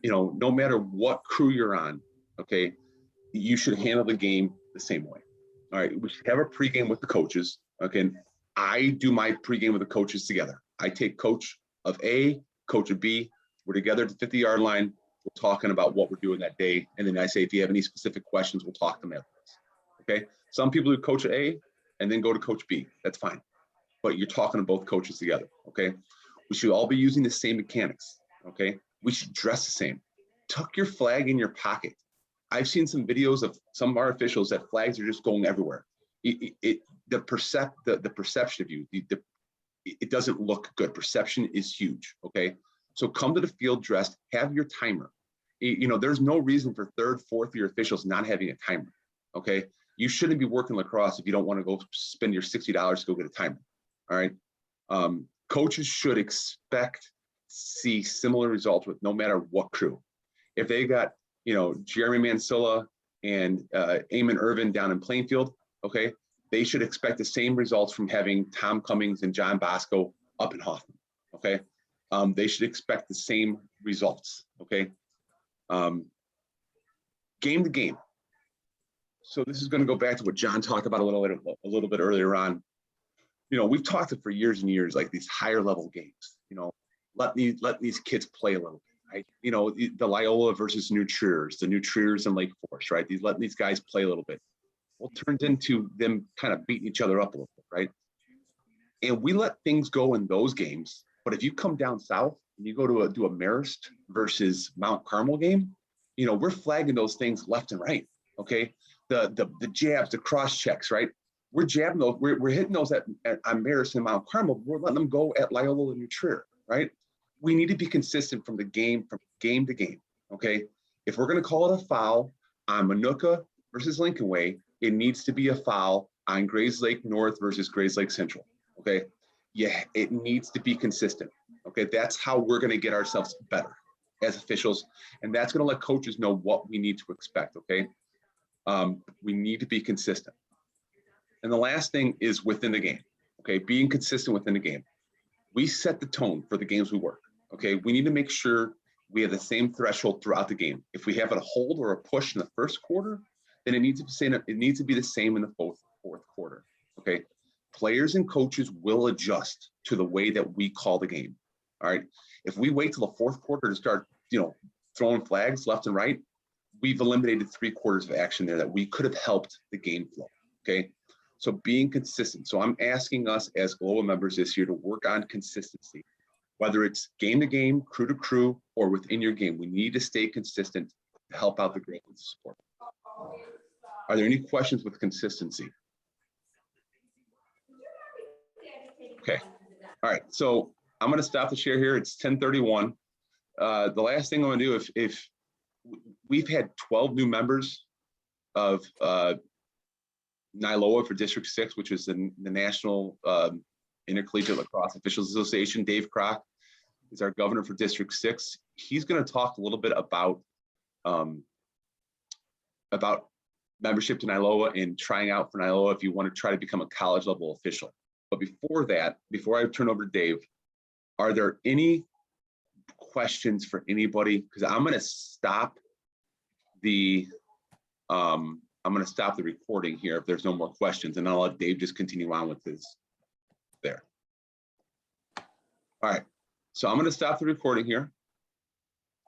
No matter what crew you're on, okay, you should handle the game the same way. All right, we should have a pregame with the coaches, okay? I do my pregame with the coaches together. I take coach of A, coach of B. We're together at the 50-yard line. We're talking about what we're doing that day. And then I say, if you have any specific questions, we'll talk to them afterwards. Okay. Some people do coach A and then go to coach B. That's fine. But you're talking to both coaches together. Okay. We should all be using the same mechanics. Okay. We should dress the same. Tuck your flag in your pocket. I've seen some videos of some of our officials that flags are just going everywhere. The perception of you, it doesn't look good. Perception is huge. Okay. So come to the field dressed, have your timer. There's no reason for third, fourth year officials not having a timer. Okay. You shouldn't be working lacrosse if you don't want to go spend your $60 to go get a timer. All right. Coaches should expect to see similar results with no matter what crew. If they got, Jeremy Mansilla and Eamon Irvin down in Plainfield, okay, they should expect the same results from having Tom Cummings and John Bosco up in Hoffman, okay? They should expect the same results, okay? Game to game. So this is going to go back to what John talked about a little bit earlier on. We've talked for years and years, like these higher level games, let these kids play a little bit. Right? The Loyola versus New Triers, the New Triers and Lake Forest, right? Letting these guys play a little bit. Well, it turns into them kind of beating each other up a little bit, right? And we let things go in those games. But if you come down south and you go to do a Marist versus Mount Carmel game, we're flagging those things left and right, okay? The jabs, the cross checks, right? We're jabbing those, we're hitting those on Marist and Mount Carmel. We're letting them go at Loyola and New Trier, right? We need to be consistent from game to game, okay? If we're going to call it a foul on Manuka versus Lincoln Way, it needs to be a foul on Grays Lake North versus Grays Lake Central, okay? Yeah, it needs to be consistent, okay? That's how we're going to get ourselves better as officials, and that's going to let coaches know what we need to expect, okay? We need to be consistent. And the last thing is within the game, Okay, being consistent within the game. We set the tone for the games we work. Okay, we need to make sure we have the same threshold throughout the game. If we have a hold or a push in the first quarter, then it needs to be the same in the fourth quarter. Okay, players and coaches will adjust to the way that we call the game. All right, if we wait till the fourth quarter to start, throwing flags left and right, we've eliminated 3/4 of action there that we could have helped the game flow. Okay, so being consistent. So I'm asking us as GLLOA members this year to work on consistency, whether it's game to game, crew to crew, or within your game. We need to stay consistent to help out the growth and support. Are there any questions with consistency? Okay. All right. So I'm going to stop the share here. It's 10:31. The last thing I'm going to do, if we've had 12 new members of GLLOA for District 6, which is the National Intercollegiate Lacrosse Officials Association. Dave Kroc is our governor for District 6. He's going to talk a little bit about membership to GLLOA and trying out for GLLOA if you want to try to become a college level official. But before that, before I turn over to Dave, are there any questions for anybody? Because I'm going to stop the recording here if there's no more questions, and I'll let Dave just continue on with his there. All right, so I'm going to stop the recording here.